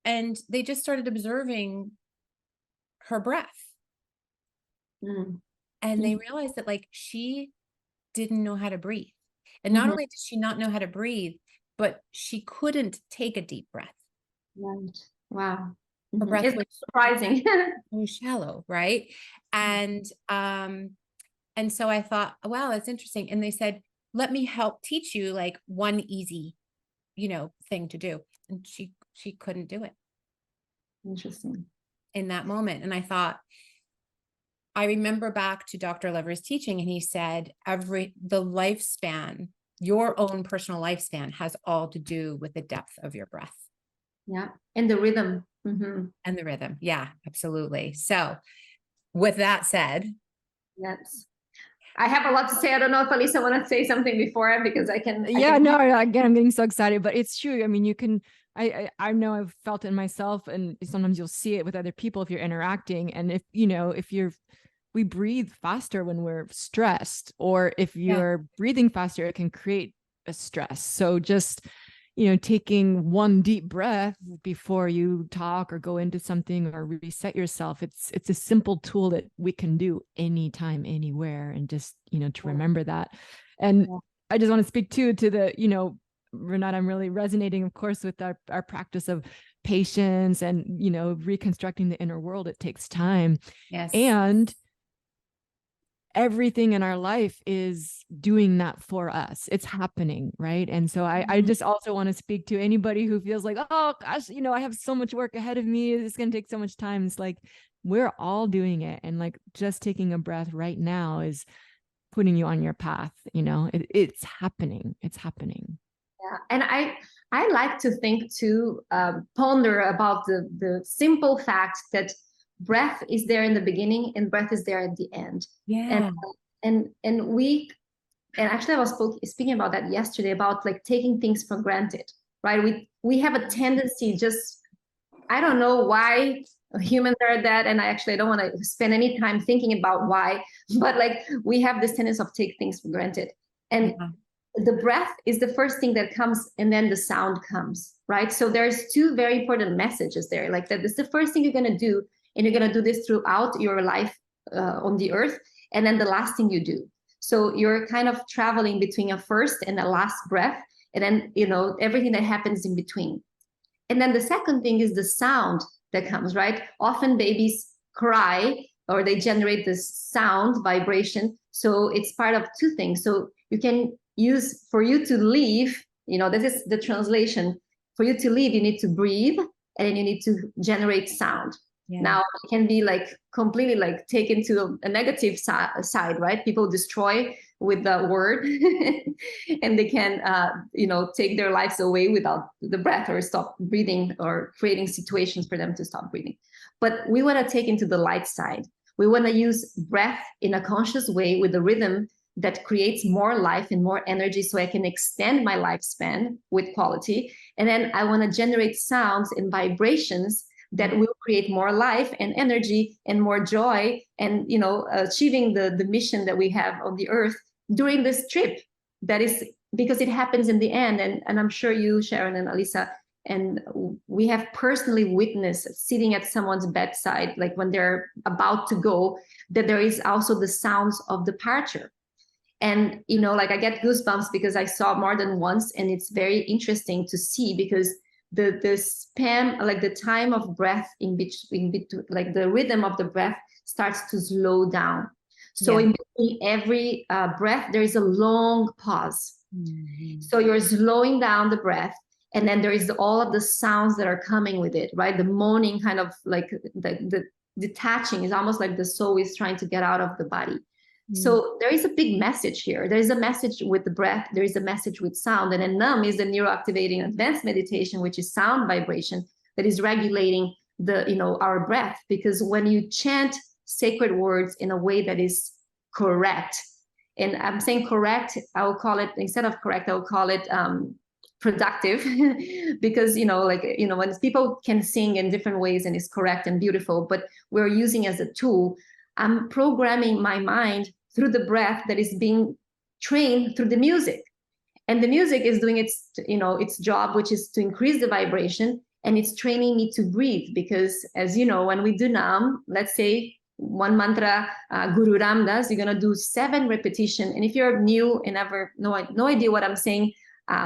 and they just started observing her breath. And they realized that like she didn't know how to breathe. And not only did she not know how to breathe, but she couldn't take a deep breath. Right. Wow. Her breath was surprising. So shallow, right? And so I thought, wow, that's interesting. And they said, let me help teach you like one easy, thing to do. And she couldn't do it. Interesting. In that moment. And I thought, I remember back to Dr. Levry's teaching, and he said, the lifespan, your own personal lifespan, has all to do with the depth of your breath. Yeah. And the rhythm. And the rhythm. Yeah, absolutely. So with that said, yes, I have a lot to say. I don't know if Alyssa want to say something before, because I can. Yeah, no, again, I'm getting so excited, but it's true. I mean, you can, I know I've felt it myself, and sometimes you'll see it with other people if you're interacting. And if, you know, we breathe faster when we're stressed, or if you're breathing faster, it can create a stress. So just, you know, taking one deep breath before you talk or go into something or reset yourself. It's a simple tool that we can do anytime, anywhere. And just, you know, to remember that. And I just want to speak to the, you know, Renata, I'm really resonating, of course, with our practice of patience and, you know, reconstructing the inner world. It takes time. Yes. And everything in our life is doing that for us. It's happening, right? And so I just also want to speak to anybody who feels like, oh gosh, you know, I have so much work ahead of me, it's going to take so much time. It's like, we're all doing it. And like, just taking a breath right now is putting you on your path. You know, it's happening. It's happening. Yeah. And I like to think to ponder about the simple fact that breath is there in the beginning and breath is there at the end. Yeah. And actually I was speaking about that yesterday, about like taking things for granted, right? We have a tendency, just, I don't know why humans are that, and I don't want to spend any time thinking about why, but like, we have this tendency of take things for granted. And the breath is the first thing that comes, and then the sound comes, right? So there's two very important messages there. Like, that is the first thing you're going to do, and you're going to do this throughout your life on the earth, and then the last thing you do. So you're kind of traveling between a first and a last breath, and then, you know, everything that happens in between. And then the second thing is the sound that comes, right? Often babies cry, or they generate this sound vibration. So it's part of two things. So you can use, for you to leave, you know, this is the translation. For you to leave, you need to breathe, and then you need to generate sound. Now it can be like completely like taken to a negative side, right? People destroy with the word and they can, you know, take their lives away without the breath, or stop breathing, or creating situations for them to stop breathing. But we want to take into the light side. We want to use breath in a conscious way with a rhythm that creates more life and more energy, so I can extend my lifespan with quality. And then I want to generate sounds and vibrations that will create more life and energy and more joy, and, you know, achieving the mission that we have on the earth during this trip. That is because it happens in the end. And I'm sure you, Sharon and Alyssa, and we have personally witnessed sitting at someone's bedside, like when they're about to go, that there is also the sounds of departure. And, you know, like, I get goosebumps because I saw more than once, and it's very interesting to see, because the span, like the time of breath in between, like the rhythm of the breath starts to slow down. So in between every breath, there is a long pause. So you're slowing down the breath, and then there is all of the sounds that are coming with it, right? The moaning, kind of like the detaching, is almost like the soul is trying to get out of the body. So there is a big message here. There is a message with the breath. There is a message with sound. And then Naam is the neuroactivating advanced meditation, which is sound vibration, that is regulating the, you know, our breath. Because when you chant sacred words in a way that is correct, and I'm saying correct, I will call it, instead of correct, I will call it productive, because, you know, like, you know, when people can sing in different ways and it's correct and beautiful, but we're using as a tool, I'm programming my mind through the breath that is being trained through the music. And the music is doing its, you know, its job, which is to increase the vibration, and it's training me to breathe. Because, as you know, when we do Naam, let's say one mantra, Guru Ram does, you're going to do 7 repetition. And if you're new and ever no idea what I'm saying,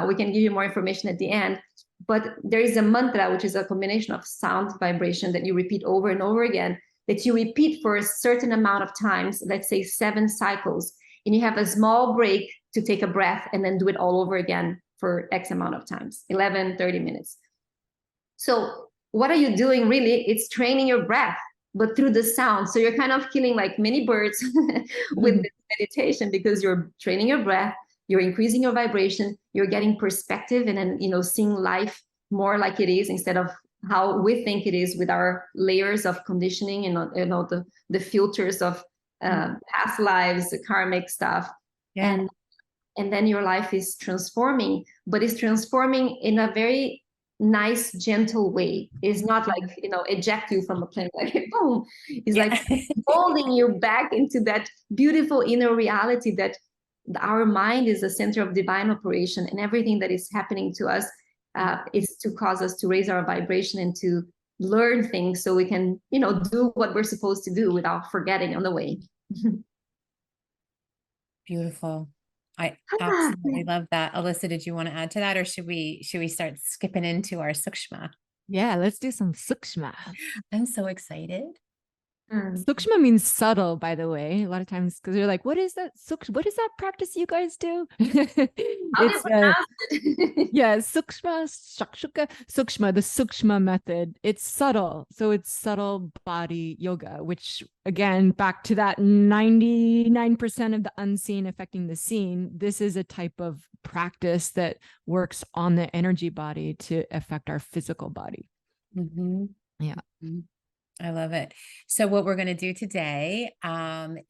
we can give you more information at the end. But there is a mantra, which is a combination of sound vibration that you repeat over and over again, that you repeat for a certain amount of times, let's say 7 cycles, and you have a small break to take a breath, and then do it all over again for X amount of times, 11, 30 minutes. So what are you doing really? It's training your breath, but through the sound. So you're kind of killing like many birds with this meditation, because you're training your breath, you're increasing your vibration, you're getting perspective, and then, you know, seeing life more like it is, instead of how we think it is with our layers of conditioning and, you know, the filters of past lives, karmic stuff. Yeah. And then your life is transforming, but it's transforming in a very nice, gentle way. It's not like, eject you from a plane, like boom. It's like molding you back into that beautiful inner reality that our mind is the center of divine operation, and everything that is happening to us is to cause us to raise our vibration and to learn things so we can, do what we're supposed to do without forgetting on the way. Beautiful. I absolutely love that. Alyssa, did you want to add to that, or should we start skipping into our sukshma? Yeah, let's do some sukshma. I'm so excited. Sukshma means subtle, by the way. A lot of times, because they're like, "What is that sukshma? What is that practice you guys do?" It's yeah, sukshma, shakshuka, sukshma, the sukshma method. It's subtle, so it's subtle body yoga, which again, back to that 99% of the unseen affecting the seen. This is a type of practice that works on the energy body to affect our physical body. Mm-hmm. Yeah. Mm-hmm. I love it. So what we're going to do today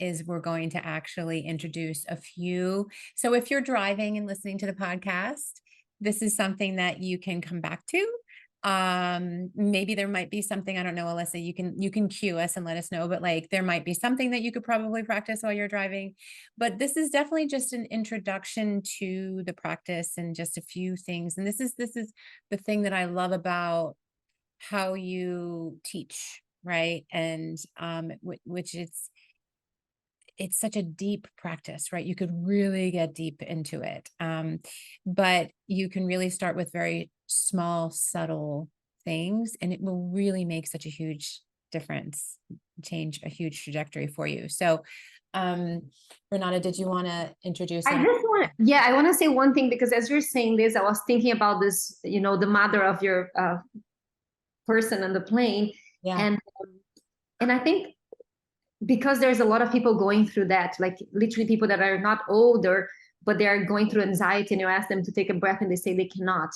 is we're going to actually introduce a few. So if you're driving and listening to the podcast, this is something that you can come back to. Maybe there might be something, I don't know, Alyssa, you can cue us and let us know, but like there might be something that you could probably practice while you're driving. But this is definitely just an introduction to the practice and just a few things. And this is the thing that I love about how you teach. Right. And which it's such a deep practice, right? You could really get deep into it. But you can really start with very small, subtle things, and it will really make such a huge difference, change a huge trajectory for you. So Renata, did you want to introduce? I want to say one thing, because as you're saying this, I was thinking about this, the mother of your person on the plane. Yeah. And I think because there's a lot of people going through that, like literally people that are not older, but they are going through anxiety, and you ask them to take a breath and they say they cannot.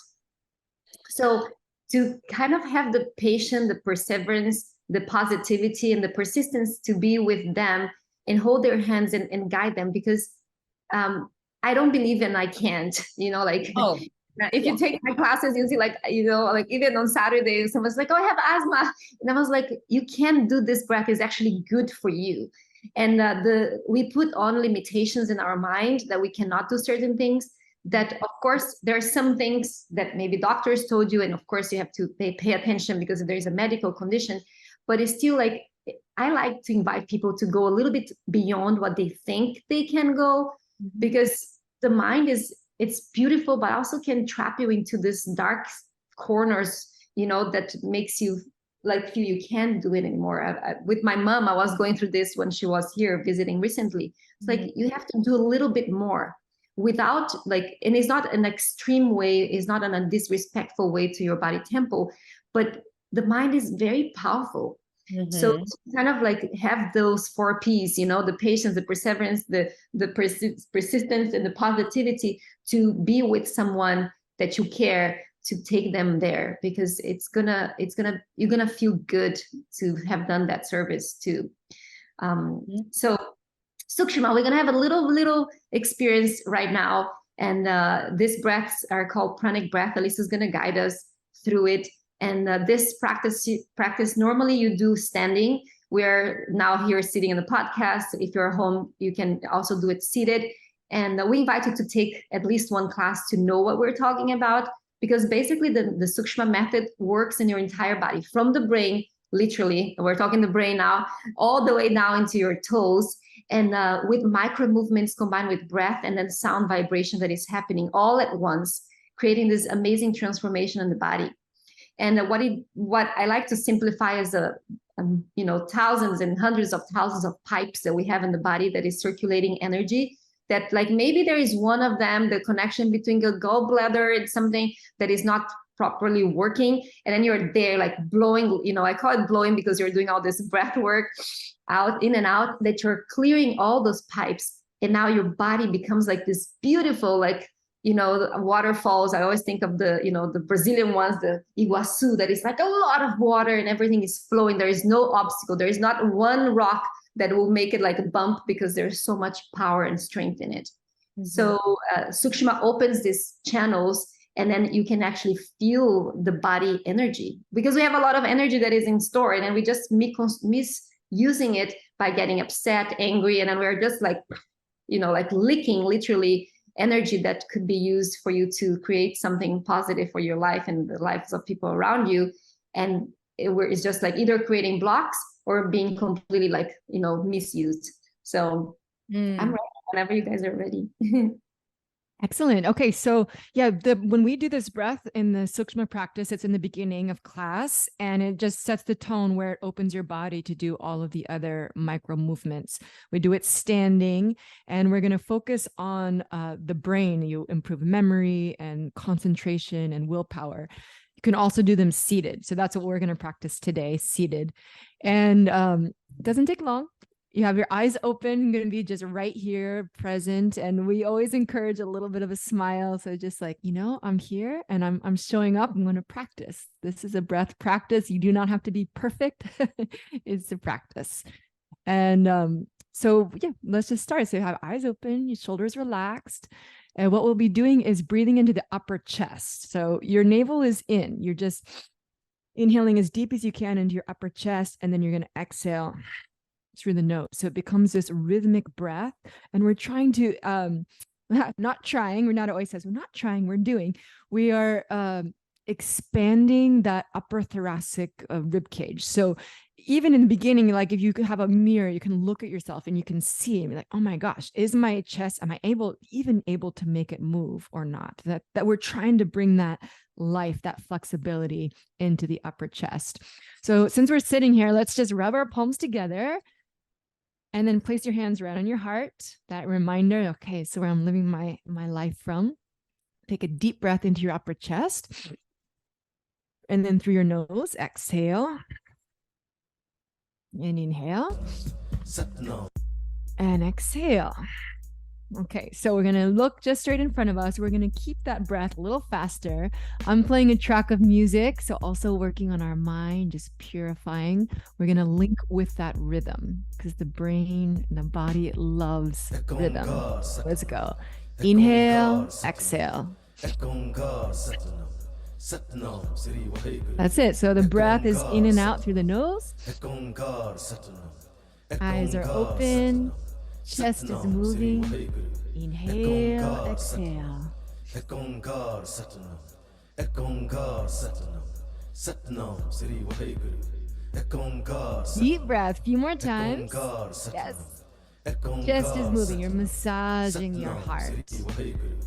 So to kind of have the patience, the perseverance, the positivity, and the persistence to be with them and hold their hands and guide them, because I don't believe in I can't, if you take my classes, you see, like even on Saturday, someone's like, "Oh, I have asthma," and I was like, "You can do this breath; is actually good for you." And we put on limitations in our mind that we cannot do certain things. That of course there are some things that maybe doctors told you, and of course you have to pay attention because there is a medical condition. But it's still like, I like to invite people to go a little bit beyond what they think they can go, because the mind it's beautiful, but also can trap you into this dark corners, that makes you like feel you can't do it anymore. With my mom, I was going through this when she was here visiting recently. It's like, you have to do a little bit more without and it's not an extreme way, it's not in a disrespectful way to your body temple, but the mind is very powerful. So to kind of have those 4 P's, the patience, the perseverance, the persistence, and the positivity, to be with someone that you care, to take them there, because you're gonna feel good to have done that service too. So Sukshma, we're gonna have a little experience right now, and these breaths are called pranic breath. Alyssa's gonna guide us through it. And this practice normally you do standing. We're now here sitting in the podcast. If you're home, you can also do it seated. And we invite you to take at least one class to know what we're talking about, because basically the Sukshma method works in your entire body, from the brain, literally, we're talking the brain now, all the way down into your toes, and with micro movements combined with breath and then sound vibration that is happening all at once, creating this amazing transformation in the body. And what I like to simplify is thousands and hundreds of thousands of pipes that we have in the body that is circulating energy, that maybe there is one of them, the connection between the gallbladder and something that is not properly working. And then you're there blowing, I call it blowing because you're doing all this breath work out, in and out, that you're clearing all those pipes. And now your body becomes this beautiful, waterfalls. I always think of the Brazilian ones, the Iguazu, that is a lot of water and everything is flowing. There is no obstacle. There is not one rock that will make it like a bump because there's so much power and strength in it. So Sukshma opens these channels, and then you can actually feel the body energy, because we have a lot of energy that is in store, and then we just misusing it by getting upset, angry, and then we're just like, like licking literally energy that could be used for you to create something positive for your life and the lives of people around you. And it's just like either creating blocks or being completely like, misused. So I'm ready whenever you guys are ready. Excellent. Okay. So yeah, when we do this breath in the Sukshma practice, it's in the beginning of class, and it just sets the tone where it opens your body to do all of the other micro movements. We do it standing, and we're going to focus on the brain. You improve memory and concentration and willpower. You can also do them seated. So that's what we're going to practice today, seated. And it doesn't take long. You have your eyes open, going to be just right here, present. And we always encourage a little bit of a smile. So just like, I'm here and I'm showing up. I'm going to practice. This is a breath practice. You do not have to be perfect. It's a practice. And so yeah, let's just start. So you have eyes open, your shoulders relaxed. And what we'll be doing is breathing into the upper chest. So your navel is in. You're just inhaling as deep as you can into your upper chest. And then you're going to exhale through the nose. So it becomes this rhythmic breath. And we're trying to, not trying, Renata always says, we're not trying, we're doing. We are expanding that upper thoracic rib cage. So even in the beginning, like if you could have a mirror, you can look at yourself and you can see and be like, oh my gosh, is my chest, am I even able to make it move or not? That we're trying to bring that life, that flexibility into the upper chest. So since we're sitting here, let's just rub our palms together. And then place your hands right on your heart. That reminder, okay, so where I'm living my life from. Take a deep breath into your upper chest. And then through your nose, exhale. And inhale. And exhale. Okay, so we're going to look just straight in front of us. We're going to keep that breath a little faster. I'm playing a track of music, so also working on our mind, just purifying. We're going to link with that rhythm because the brain and the body, it loves rhythm. Let's go. Inhale, exhale. That's it. So the breath is in and out through the nose. Eyes are open. Chest is moving. Inhale, exhale. Deep breath, few more times. Yes. Chest is moving. You're massaging your heart.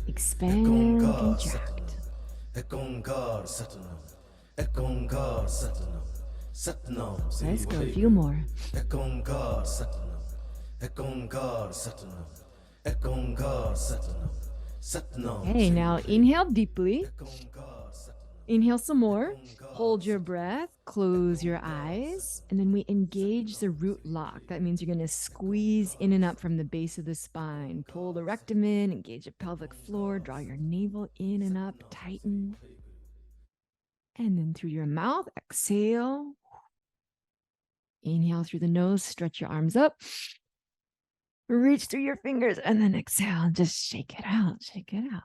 Expand, contract. Let's go, a few more. Hey, now inhale deeply. Inhale some more. Hold your breath. Close your eyes. And then we engage the root lock. That means you're going to squeeze in and up from the base of the spine. Pull the rectum in. Engage the pelvic floor. Draw your navel in and up. Tighten. And then through your mouth, exhale. Inhale through the nose. Stretch your arms up. Reach through your fingers and then exhale. Just shake it out. Shake it out.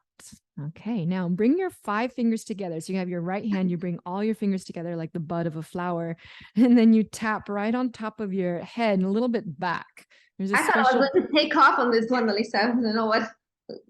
Okay, now bring your 5 fingers together. So you have your right hand, you bring all your fingers together like the bud of a flower, and then you tap right on top of your head and a little bit back. There's a I thought I was going to take off on this one, Alyssa. I don't know what.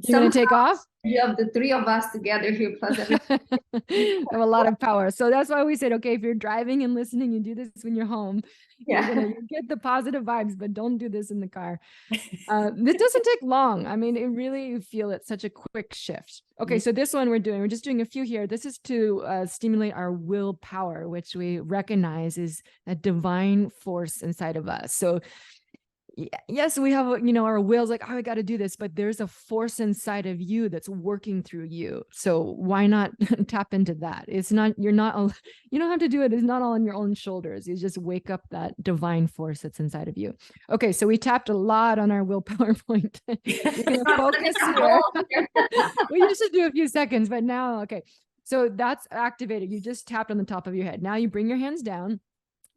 You're going to take off? You have the 3 of us together here, plus everything. I have a lot of power. So that's why we said, okay, if you're driving and listening, you do this when you're home. Yeah. You're going to get the positive vibes, but don't do this in the car. This doesn't take long. I mean, you feel it's such a quick shift. Okay, so this one we're just doing a few here. This is to stimulate our willpower, which we recognize is a divine force inside of us. So yes, we have, our will's like, oh, I got to do this, but there's a force inside of you that's working through you. So why not tap into that? You don't have to do it. It's not all on your own shoulders. You just wake up that divine force that's inside of you. Okay. So we tapped a lot on our willpower point. You're going to focus here. We used to do a few seconds, but now, okay. So that's activated. You just tapped on the top of your head. Now you bring your hands down.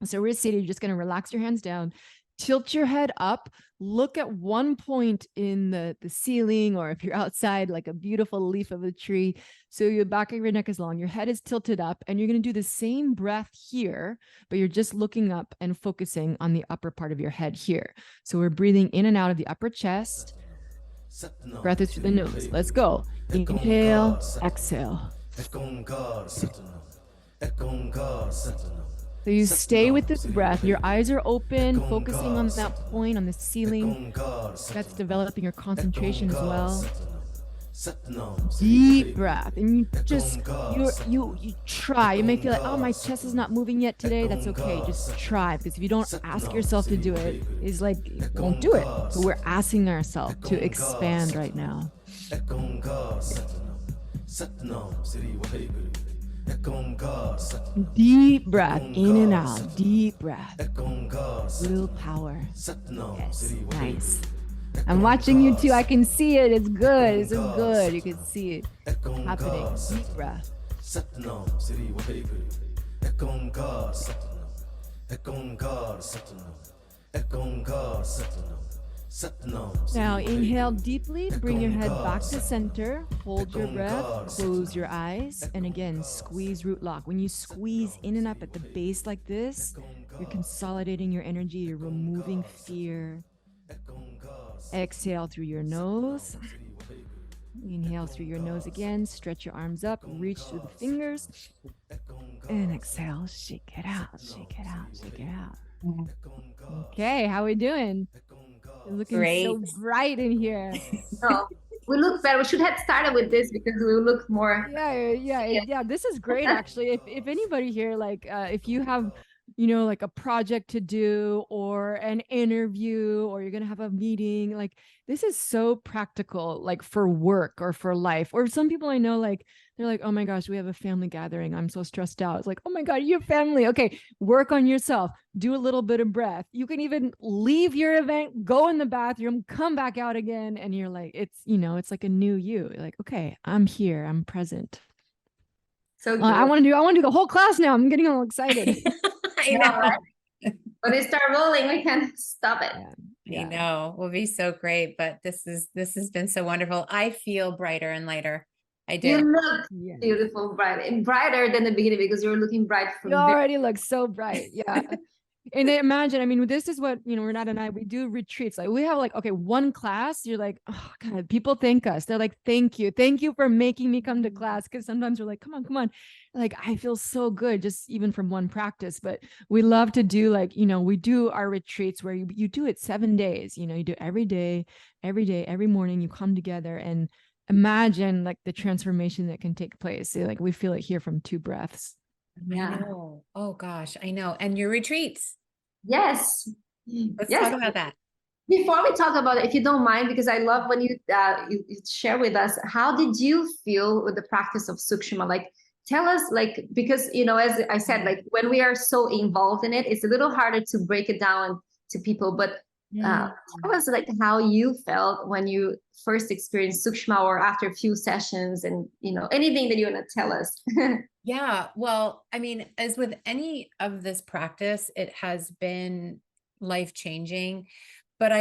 So we're seated. You're just going to relax your hands down. tilt your head up, look at one point in the ceiling, or if you're outside, like a beautiful leaf of a tree. So your back of your neck is long, your head is tilted up, and you're going to do the same breath here, but you're just looking up and focusing on the upper part of your head here. So we're breathing in and out of the upper chest. Breath is through the nose. Let's go. Inhale, exhale. So you stay with this breath. Your eyes are open, focusing on that point on the ceiling. That's developing your concentration as well. Deep breath, and you just you try. You may feel like, oh, my chest is not moving yet today. That's okay. Just try, because if you don't ask yourself to do it, it's like you won't do it. So we're asking ourselves to expand right now. Deep breath in and out. Deep breath. Willpower. Yes, nice. I'm watching you too. I can see it. It's good. This is good. You can see it happening. Deep breath. Now inhale deeply, bring your head back to center, hold your breath, close your eyes, and again, squeeze root lock. When you squeeze in and up at the base like this, you're consolidating your energy, you're removing fear. Exhale through your nose. Inhale through your nose again, stretch your arms up, reach through the fingers, and exhale, shake it out, shake it out, shake it out. Okay, how are we doing? You're looking Great. so bright in here. Oh, we look better. We should have started with this because we look more. Yeah. This is great, actually. If anybody here, like, if you have, like a project to do or an interview, or you're gonna have a meeting, like, this is so practical, like for work or for life. Or some people I know, like, they're like, oh my gosh, we have a family gathering, I'm so stressed out. It's like, oh my God, you have family. Okay, work on yourself, do a little bit of breath. You can even leave your event, go in the bathroom, come back out again, and you're like, it's like a new you. You're like, okay, I'm here, I'm present. So good. I want to do the whole class now. I'm getting all excited. I know. Right? When they start rolling, we can't stop it. I know. Will be so great, but this has been so wonderful. I feel brighter and lighter. I do. You look beautiful, bright, and brighter than the beginning, because you're looking bright from You already look so bright. Yeah. And then imagine, I mean, this is what, Renata and I, we do retreats. Like, we have like, okay, one class, you're like, oh God, people thank us. They're like, thank you for making me come to class. Cause sometimes we're like, come on. Like, I feel so good just even from one practice. But we love to do, like, we do our retreats where you do it 7 days, you do every day, every morning, you come together, and imagine like the transformation that can take place. So, like, we feel it here from 2 breaths. I know. Oh gosh, I know. And your retreats. Yes. Let's talk about that. Before we talk about it, if you don't mind, because I love when you share with us, how did you feel with the practice of Sukshma? Like, tell us, like, because, as I said, like, when we are so involved in it, it's a little harder to break it down to people. But tell us, like, how you felt when you first experienced Sukshma, or after a few sessions, and, anything that you want to tell us. Yeah, well, I mean, as with any of this practice, it has been life-changing. But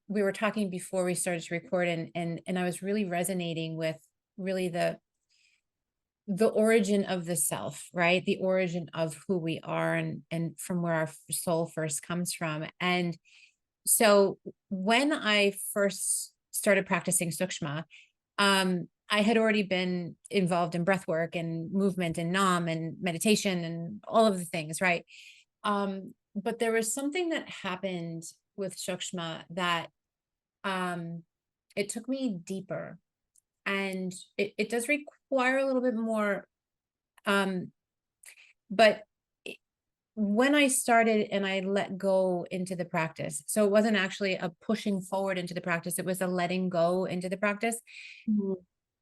we were talking before we started to record, and I was really resonating with really the origin of the self, right? The origin of who we are, and from where our soul first comes from. And so when I first started practicing Sukshma, I had already been involved in breath work and movement and Naam and meditation and all of the things, right? But there was something that happened with Sukshma that it took me deeper, and it does require a little bit more. But when I started and I let go into the practice, so it wasn't actually a pushing forward into the practice, it was a letting go into the practice. Mm-hmm.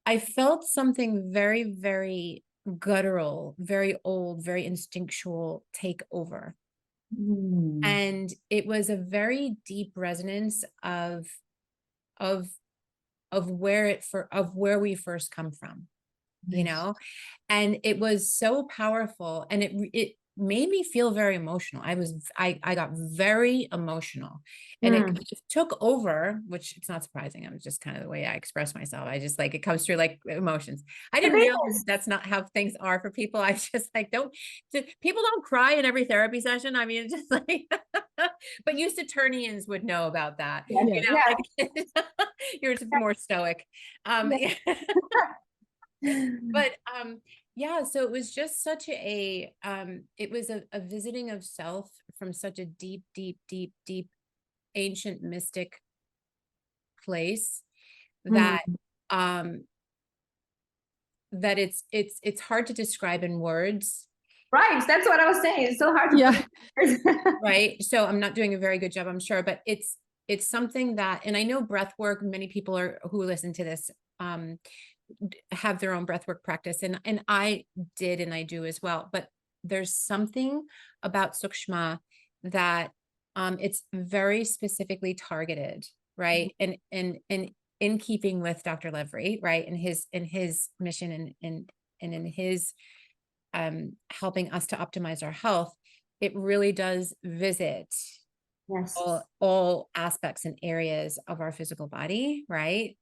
I felt something very, very guttural, very old, very instinctual take over. And it was a very deep resonance of where we first come from, and it was so powerful. And made me feel very emotional. I got very emotional, and it kind of took over, which it's not surprising. I'm just kind of the way I express myself. I just like, it comes through like emotions. I didn't realize that's not how things are for people. I just like, people don't cry in every therapy session. I mean, it's just like, but you Saturnians would know about that. Yeah. You know, like, you're just more stoic. But yeah, so it was just such it was a visiting of self from such a deep, deep, deep, deep ancient mystic place that that it's hard to describe in words. Right, that's what I was saying. It's so hard to put in words. Right. So I'm not doing a very good job, I'm sure, but it's something that, and I know breath work, many people who listen to this have their own breathwork practice, and I did, and I do as well. But there's something about sukshma that it's very specifically targeted, right? And in keeping with Dr. Levry, right? And his mission and in his helping us to optimize our health, it really does visit all aspects and areas of our physical body, right?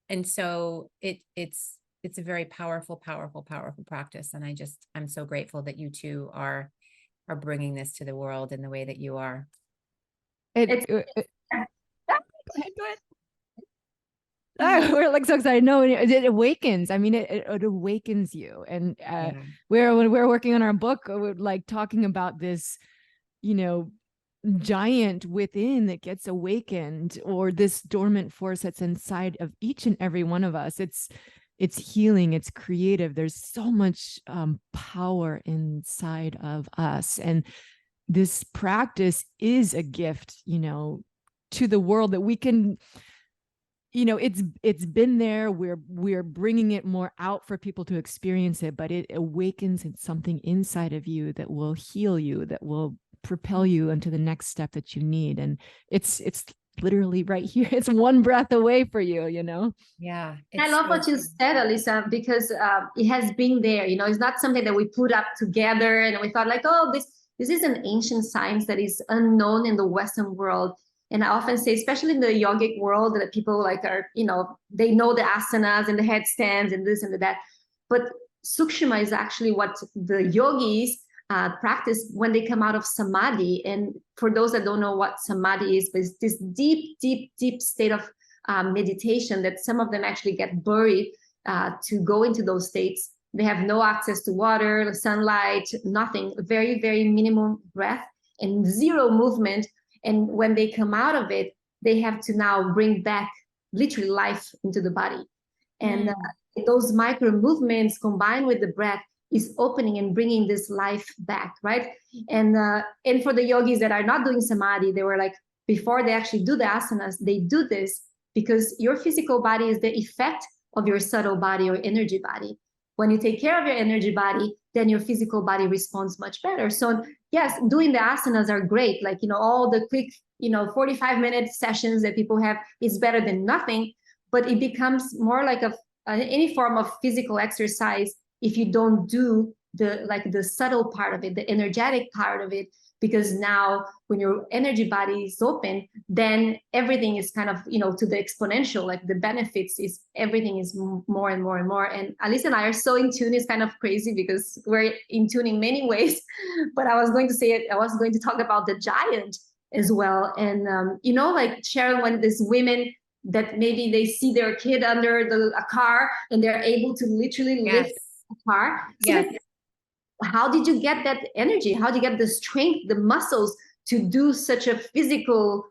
And so it's a very powerful practice. And I'm so grateful that you two are bringing this to the world in the way that you are. Go ahead. We're like so excited. No, it awakens. I mean, it awakens you. And when we're working on our book, we're like talking about this, giant within that gets awakened, or this dormant force that's inside of each and every one of us. It's healing, it's creative. There's so much power inside of us, and this practice is a gift, to the world, that we can, it's been there. We're bringing it more out for people to experience it, but it awakens something inside of you that will heal you, that will propel you into the next step that you need. And it's literally right here. It's one breath away for you, Yeah. I love what you said, Alyssa, because it has been there. It's not something that we put up together and we thought like, oh, this is an ancient science that is unknown in the Western world. And I often say, especially in the yogic world, that people like are, they know the asanas and the headstands and this and that. But sukshma is actually what the yogis practice when they come out of samadhi. And for those that don't know what samadhi is, it's this deep, deep, deep state of meditation that some of them actually get buried to go into those states. They have no access to water, sunlight, nothing, very, very minimum breath and zero movement. And when they come out of it, they have to now bring back literally life into the body. And those micro movements combined with the breath is opening and bringing this life back, right? And for the yogis that are not doing samadhi, they were like, before they actually do the asanas, they do this because your physical body is the effect of your subtle body or energy body. When you take care of your energy body, then your physical body responds much better. So yes, doing the asanas are great. Like, all the quick, 45-minute sessions that people have is better than nothing, but it becomes more like any form of physical exercise if you don't do the subtle part of it, the energetic part of it, because now when your energy body is open, then everything is kind of, to the exponential, like the benefits is everything is more and more and more. And Alyssa and I are so in tune. It's kind of crazy because we're in tune in many ways, but I was going to talk about the giant as well. And, like Sharon, when there's women that maybe they see their kid under a car and they're able to literally lift a car. So how did you get that energy? How do you get the strength, the muscles to do such a physical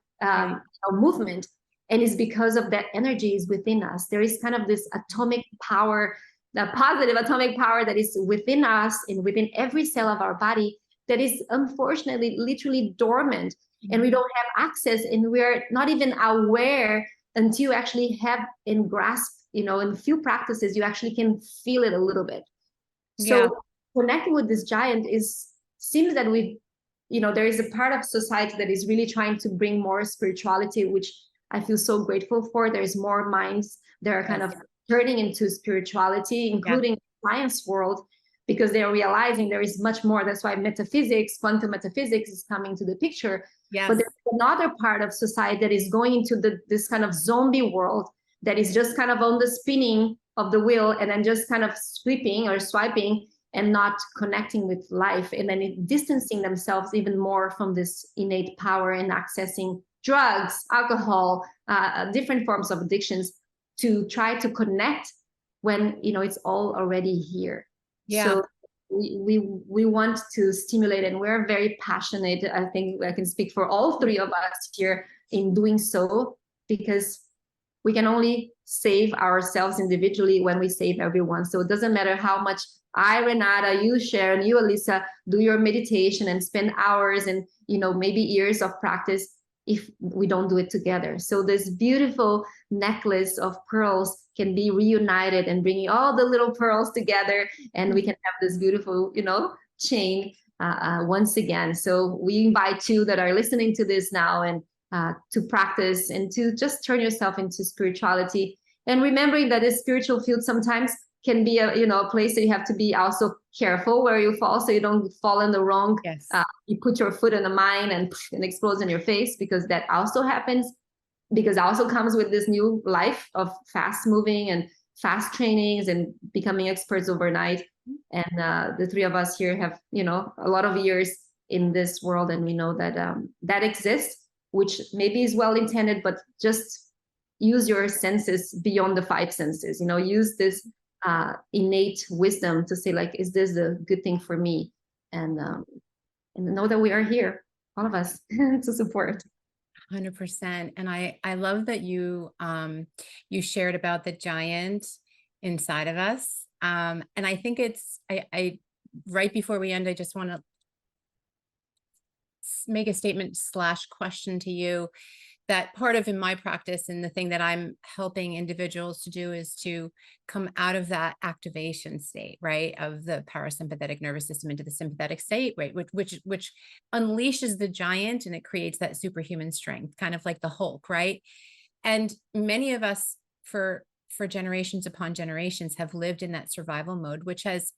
movement? And it's because of that energy is within us. There is kind of this atomic power, the positive atomic power that is within us and within every cell of our body that is unfortunately literally dormant, and we don't have access, and we're not even aware until you actually have and grasp, in a few practices, you actually can feel it a little bit. So connecting with this giant seems that there is a part of society that is really trying to bring more spirituality, which I feel so grateful for. There's more minds that are kind of turning into spirituality, including the science world, because they're realizing there is much more. That's why metaphysics, quantum metaphysics is coming to the picture. Yes. But there's another part of society that is going into this kind of zombie world that is just kind of on the spinning of the wheel and then just kind of sweeping or swiping and not connecting with life, and then distancing themselves even more from this innate power and accessing drugs, alcohol, different forms of addictions to try to connect when, you know, it's all already here. Yeah. So we want to stimulate, and we're very passionate. I think I can speak for all three of us here in doing so, because we can only save ourselves individually when we save everyone. So it doesn't matter how much I, Renata, you, Sharon, you, Alyssa, do your meditation and spend hours and, you know, maybe years of practice if we don't do it together. So this beautiful necklace of pearls can be reunited and bringing all the little pearls together, and we can have this beautiful, you know, chain once again. So we invite you that are listening to this now and to practice and to just turn yourself into spirituality, and remembering that this spiritual field sometimes can be a, you know, a place that you have to be also careful where you fall, so you don't fall in the wrong. Yes. You put your foot in the mine and it explodes in your face, because that also happens, because it also comes with this new life of fast moving and fast trainings and becoming experts overnight. And the three of us here have, you know, a lot of years in this world, and we know that that exists, which maybe is well intended, but just use your senses beyond the five senses, you know, use this innate wisdom to say, like, is this a good thing for me? And know that we are here, all of us, to support. 100%. And I love that you you shared about the giant inside of us. And I think it's I right before we end, I just want to make a statement / question to you, that part of in my practice and the thing that I'm helping individuals to do is to come out of that activation state, right, of the parasympathetic nervous system into the sympathetic state, right, which unleashes the giant, and it creates that superhuman strength, kind of like the Hulk, right? And many of us for generations upon generations have lived in that survival mode, which has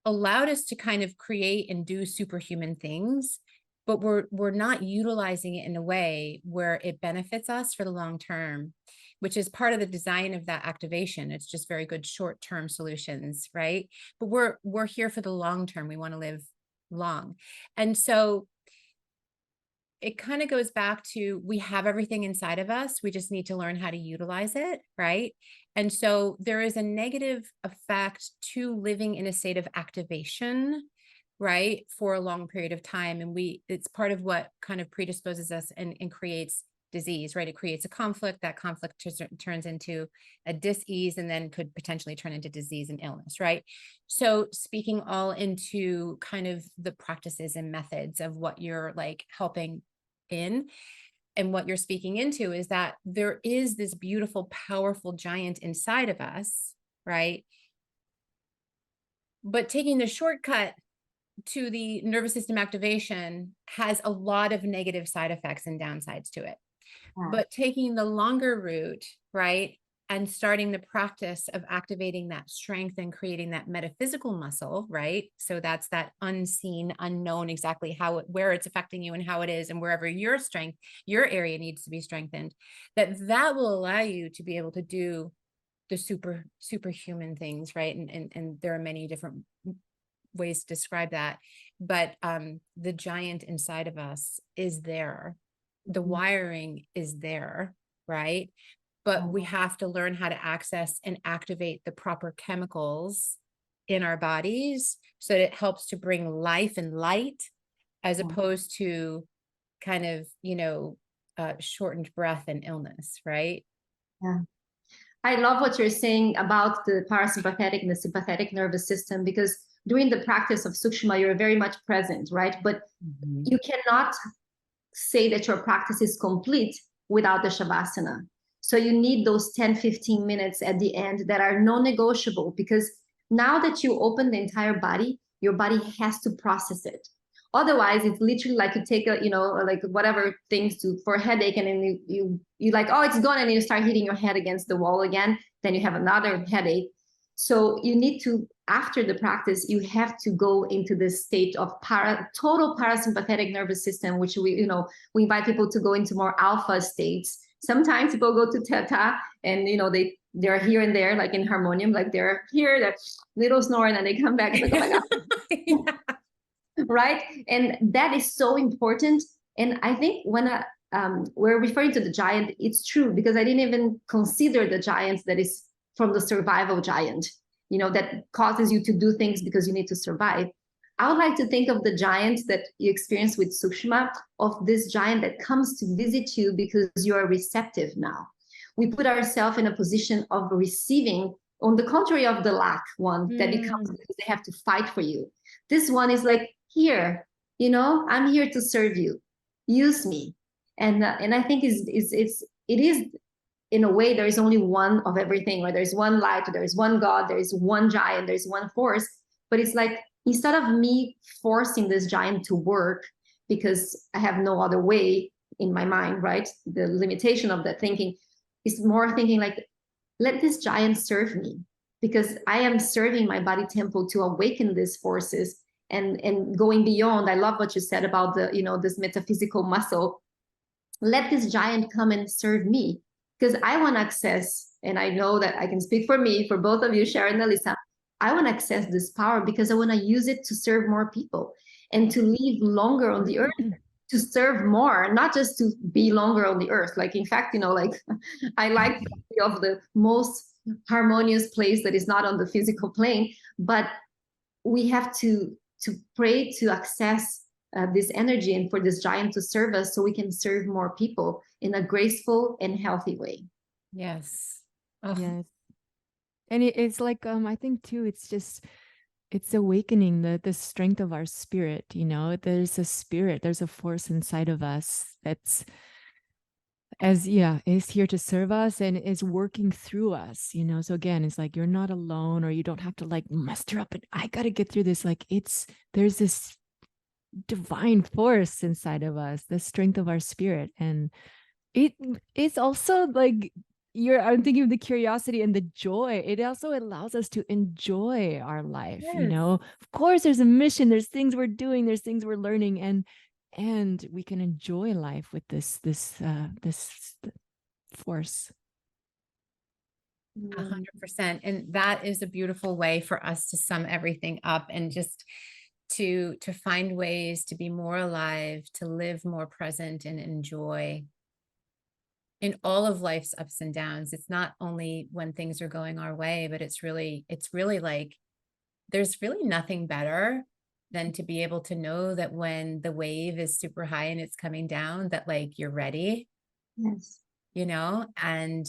allowed us to kind of create and do superhuman things, but we're not utilizing it in a way where it benefits us for the long term, which is part of the design of that activation. It's just very good short-term solutions, right? But we're here for the long term. We want to live long. And so it kind of goes back to, we have everything inside of us. We just need to learn how to utilize it, right? And so there is a negative effect to living in a state of activation, right, for a long period of time. And it's part of what kind of predisposes us and creates disease, right? It creates a conflict. That conflict turns into a dis-ease, and then could potentially turn into disease and illness, right? So speaking all into kind of the practices and methods of what you're like helping in, and what you're speaking into, is that there is this beautiful, powerful giant inside of us, right? But taking the shortcut to the nervous system activation has a lot of negative side effects and downsides to it. Yeah. But taking the longer route, right, and starting the practice of activating that strength and creating that metaphysical muscle, right? So that's that unseen, unknown, exactly how where it's affecting you and how it is, and wherever your strength, your area needs to be strengthened, that will allow you to be able to do the superhuman things, right? And there are many different ways to describe that, but the giant inside of us is there, the wiring is there, right? But we have to learn how to access and activate the proper chemicals in our bodies so that it helps to bring life and light, as opposed to kind of, you know, shortened breath and illness, right? Yeah. I love what you're saying about the parasympathetic and the sympathetic nervous system, because during the practice of Sukshma, you're very much present, right? But you cannot say that your practice is complete without the Shavasana. So you need those 10, 15 minutes at the end that are non-negotiable, because now that you open the entire body, your body has to process it. Otherwise, it's literally like you take a, you know, like whatever things for a headache, and then you like, oh, it's gone, and you start hitting your head against the wall again. Then you have another headache. So you need to after the practice, you have to go into this state of total parasympathetic nervous system, which we invite people to go into more alpha states. Sometimes people go to theta, and they're here and there, like in Harmonyum, like they're here, that little snore, and then they come back. It's like, oh my God. Yeah. Right? And that is so important. And I think when we're referring to the giant, it's true, because I didn't even consider the giant that is from the survival giant, that causes you to do things because you need to survive. I would like to think of the giant that you experience with Sukshma, of this giant that comes to visit you because you are receptive now. We put ourselves in a position of receiving, on the contrary of the lack one, that it comes because they have to fight for you. This one is like, here, I'm here to serve you. Use me. And I think it is in a way, there is only one of everything, or there's one light, or there's one God, there's one giant, there's one force. But it's like, instead of me forcing this giant to work because I have no other way in my mind, right? The limitation of that thinking is more thinking like, let this giant serve me, because I am serving my body temple to awaken these forces and going beyond. I love what you said about this metaphysical muscle. Let this giant come and serve me, because I want access, and I know that I can speak for me, for both of you, Sharon and Alyssa. I want to access this power because I want to use it to serve more people and to live longer on the earth, to serve more, not just to be longer on the earth. Like, in fact, I like of the most harmonious place that is not on the physical plane, but we have to pray to access this energy and for this giant to serve us, so we can serve more people in a graceful and healthy way. Yes. Oh. Yes. And it's like, I think too, it's awakening the strength of our spirit. There's a spirit, there's a force inside of us that's is here to serve us and is working through us, so again, it's like, you're not alone, or you don't have to like muster up and I got to get through this. Like, there's this divine force inside of us, the strength of our spirit. And it's also like, I'm thinking of the curiosity and the joy. It also allows us to enjoy our life. Yes. Of course, there's a mission, there's things we're doing, there's things we're learning, and we can enjoy life with this force. 100%. And that is a beautiful way for us to sum everything up, and just to find ways to be more alive, to live more present and enjoy in all of life's ups and downs. It's not only when things are going our way, but it's really like, there's really nothing better than to be able to know that when the wave is super high and it's coming down, that like, you're ready. Yes. And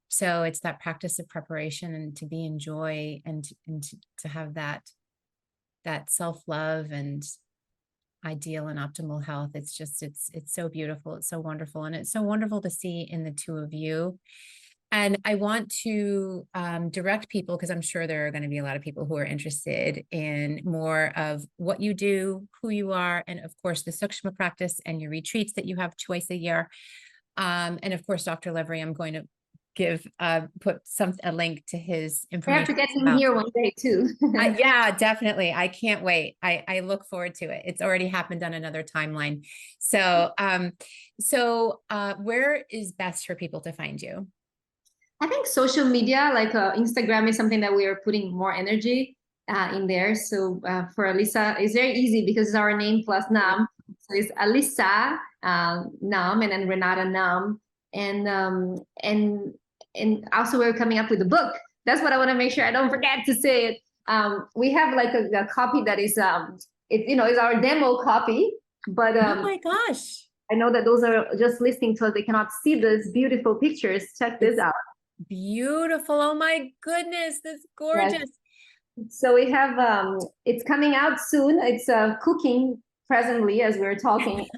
so it's that practice of preparation, and to be in joy, and to have that self-love and ideal and optimal health. It's so beautiful. It's so wonderful. And it's so wonderful to see in the two of you. And I want to direct people, because I'm sure there are going to be a lot of people who are interested in more of what you do, who you are, and of course the Sukshma practice and your retreats that you have twice a year. And of course, Dr. Levry, I'm going to put a link to his information. I have to get him here one day too. Yeah, definitely. I can't wait. I look forward to it. It's already happened on another timeline. So, where is best for people to find you? I think social media, like Instagram, is something that we are putting more energy in there. So for Alyssa, it's very easy because it's our name plus Naam. So it's Alyssa Naam, and then Renata Naam, and also we're coming up with a book. That's what I want to make sure I don't forget to say it. We have like a copy that is it's our demo copy, but oh my gosh, I know that those are just listening to us, they cannot see these beautiful pictures. Check this out. Beautiful. Oh my goodness, that's gorgeous. Yes. So we have it's coming out soon. It's cooking presently as we're talking.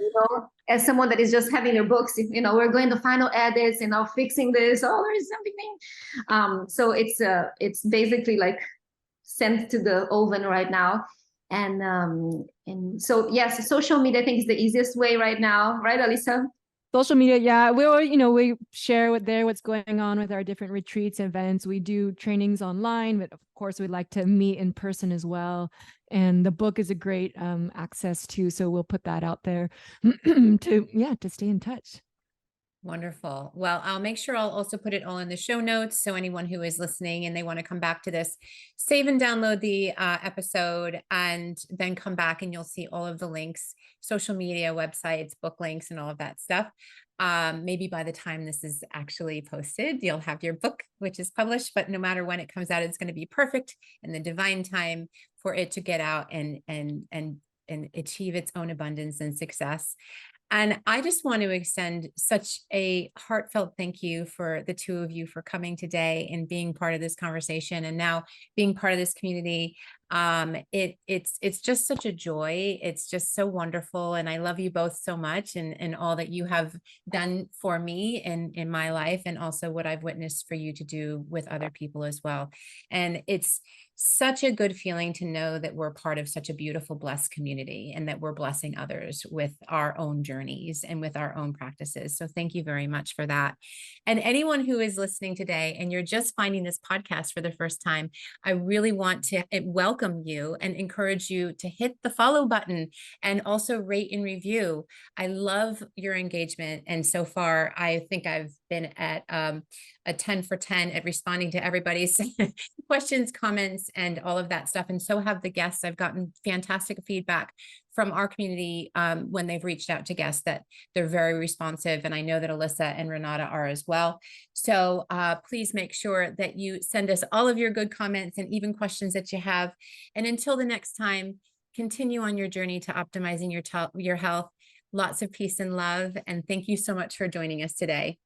As someone that is just having their books, we're going to final edits, fixing this. Oh, there is something. So it's basically like sent to the oven right now. And so yes, social media I think is the easiest way right now, right, Alyssa? Social media, yeah. We share what's going on with our different retreats, events. We do trainings online, but of course we'd like to meet in person as well. And the book is a great access too. So we'll put that out there to stay in touch. Wonderful. Well, I'll make sure I'll also put it all in the show notes. So anyone who is listening and they want to come back to this, save and download the episode and then come back and you'll see all of the links, social media, websites, book links, and all of that stuff. Maybe by the time this is actually posted, you'll have your book, which is published, but no matter when it comes out, it's going to be perfect in the divine time for it to get out and achieve its own abundance and success. And I just want to extend such a heartfelt thank you for the two of you for coming today and being part of this conversation and now being part of this community. It's just such a joy. It's just so wonderful. And I love you both so much and all that you have done for me in my life and also what I've witnessed for you to do with other people as well. And it's such a good feeling to know that we're part of such a beautiful, blessed community and that we're blessing others with our own journeys and with our own practices. So thank you very much for that. And anyone who is listening today and you're just finding this podcast for the first time, I really want to welcome you and encourage you to hit the follow button and also rate and review. I love your engagement. And so far, I think I've been at a 10 for 10 at responding to everybody's questions, comments, and all of that stuff. And so have the guests. I've gotten fantastic feedback from our community when they've reached out to guests that they're very responsive. And I know that Alyssa and Renata are as well. So please make sure that you send us all of your good comments and even questions that you have. And until the next time, continue on your journey to optimizing your health. Lots of peace and love. And thank you so much for joining us today.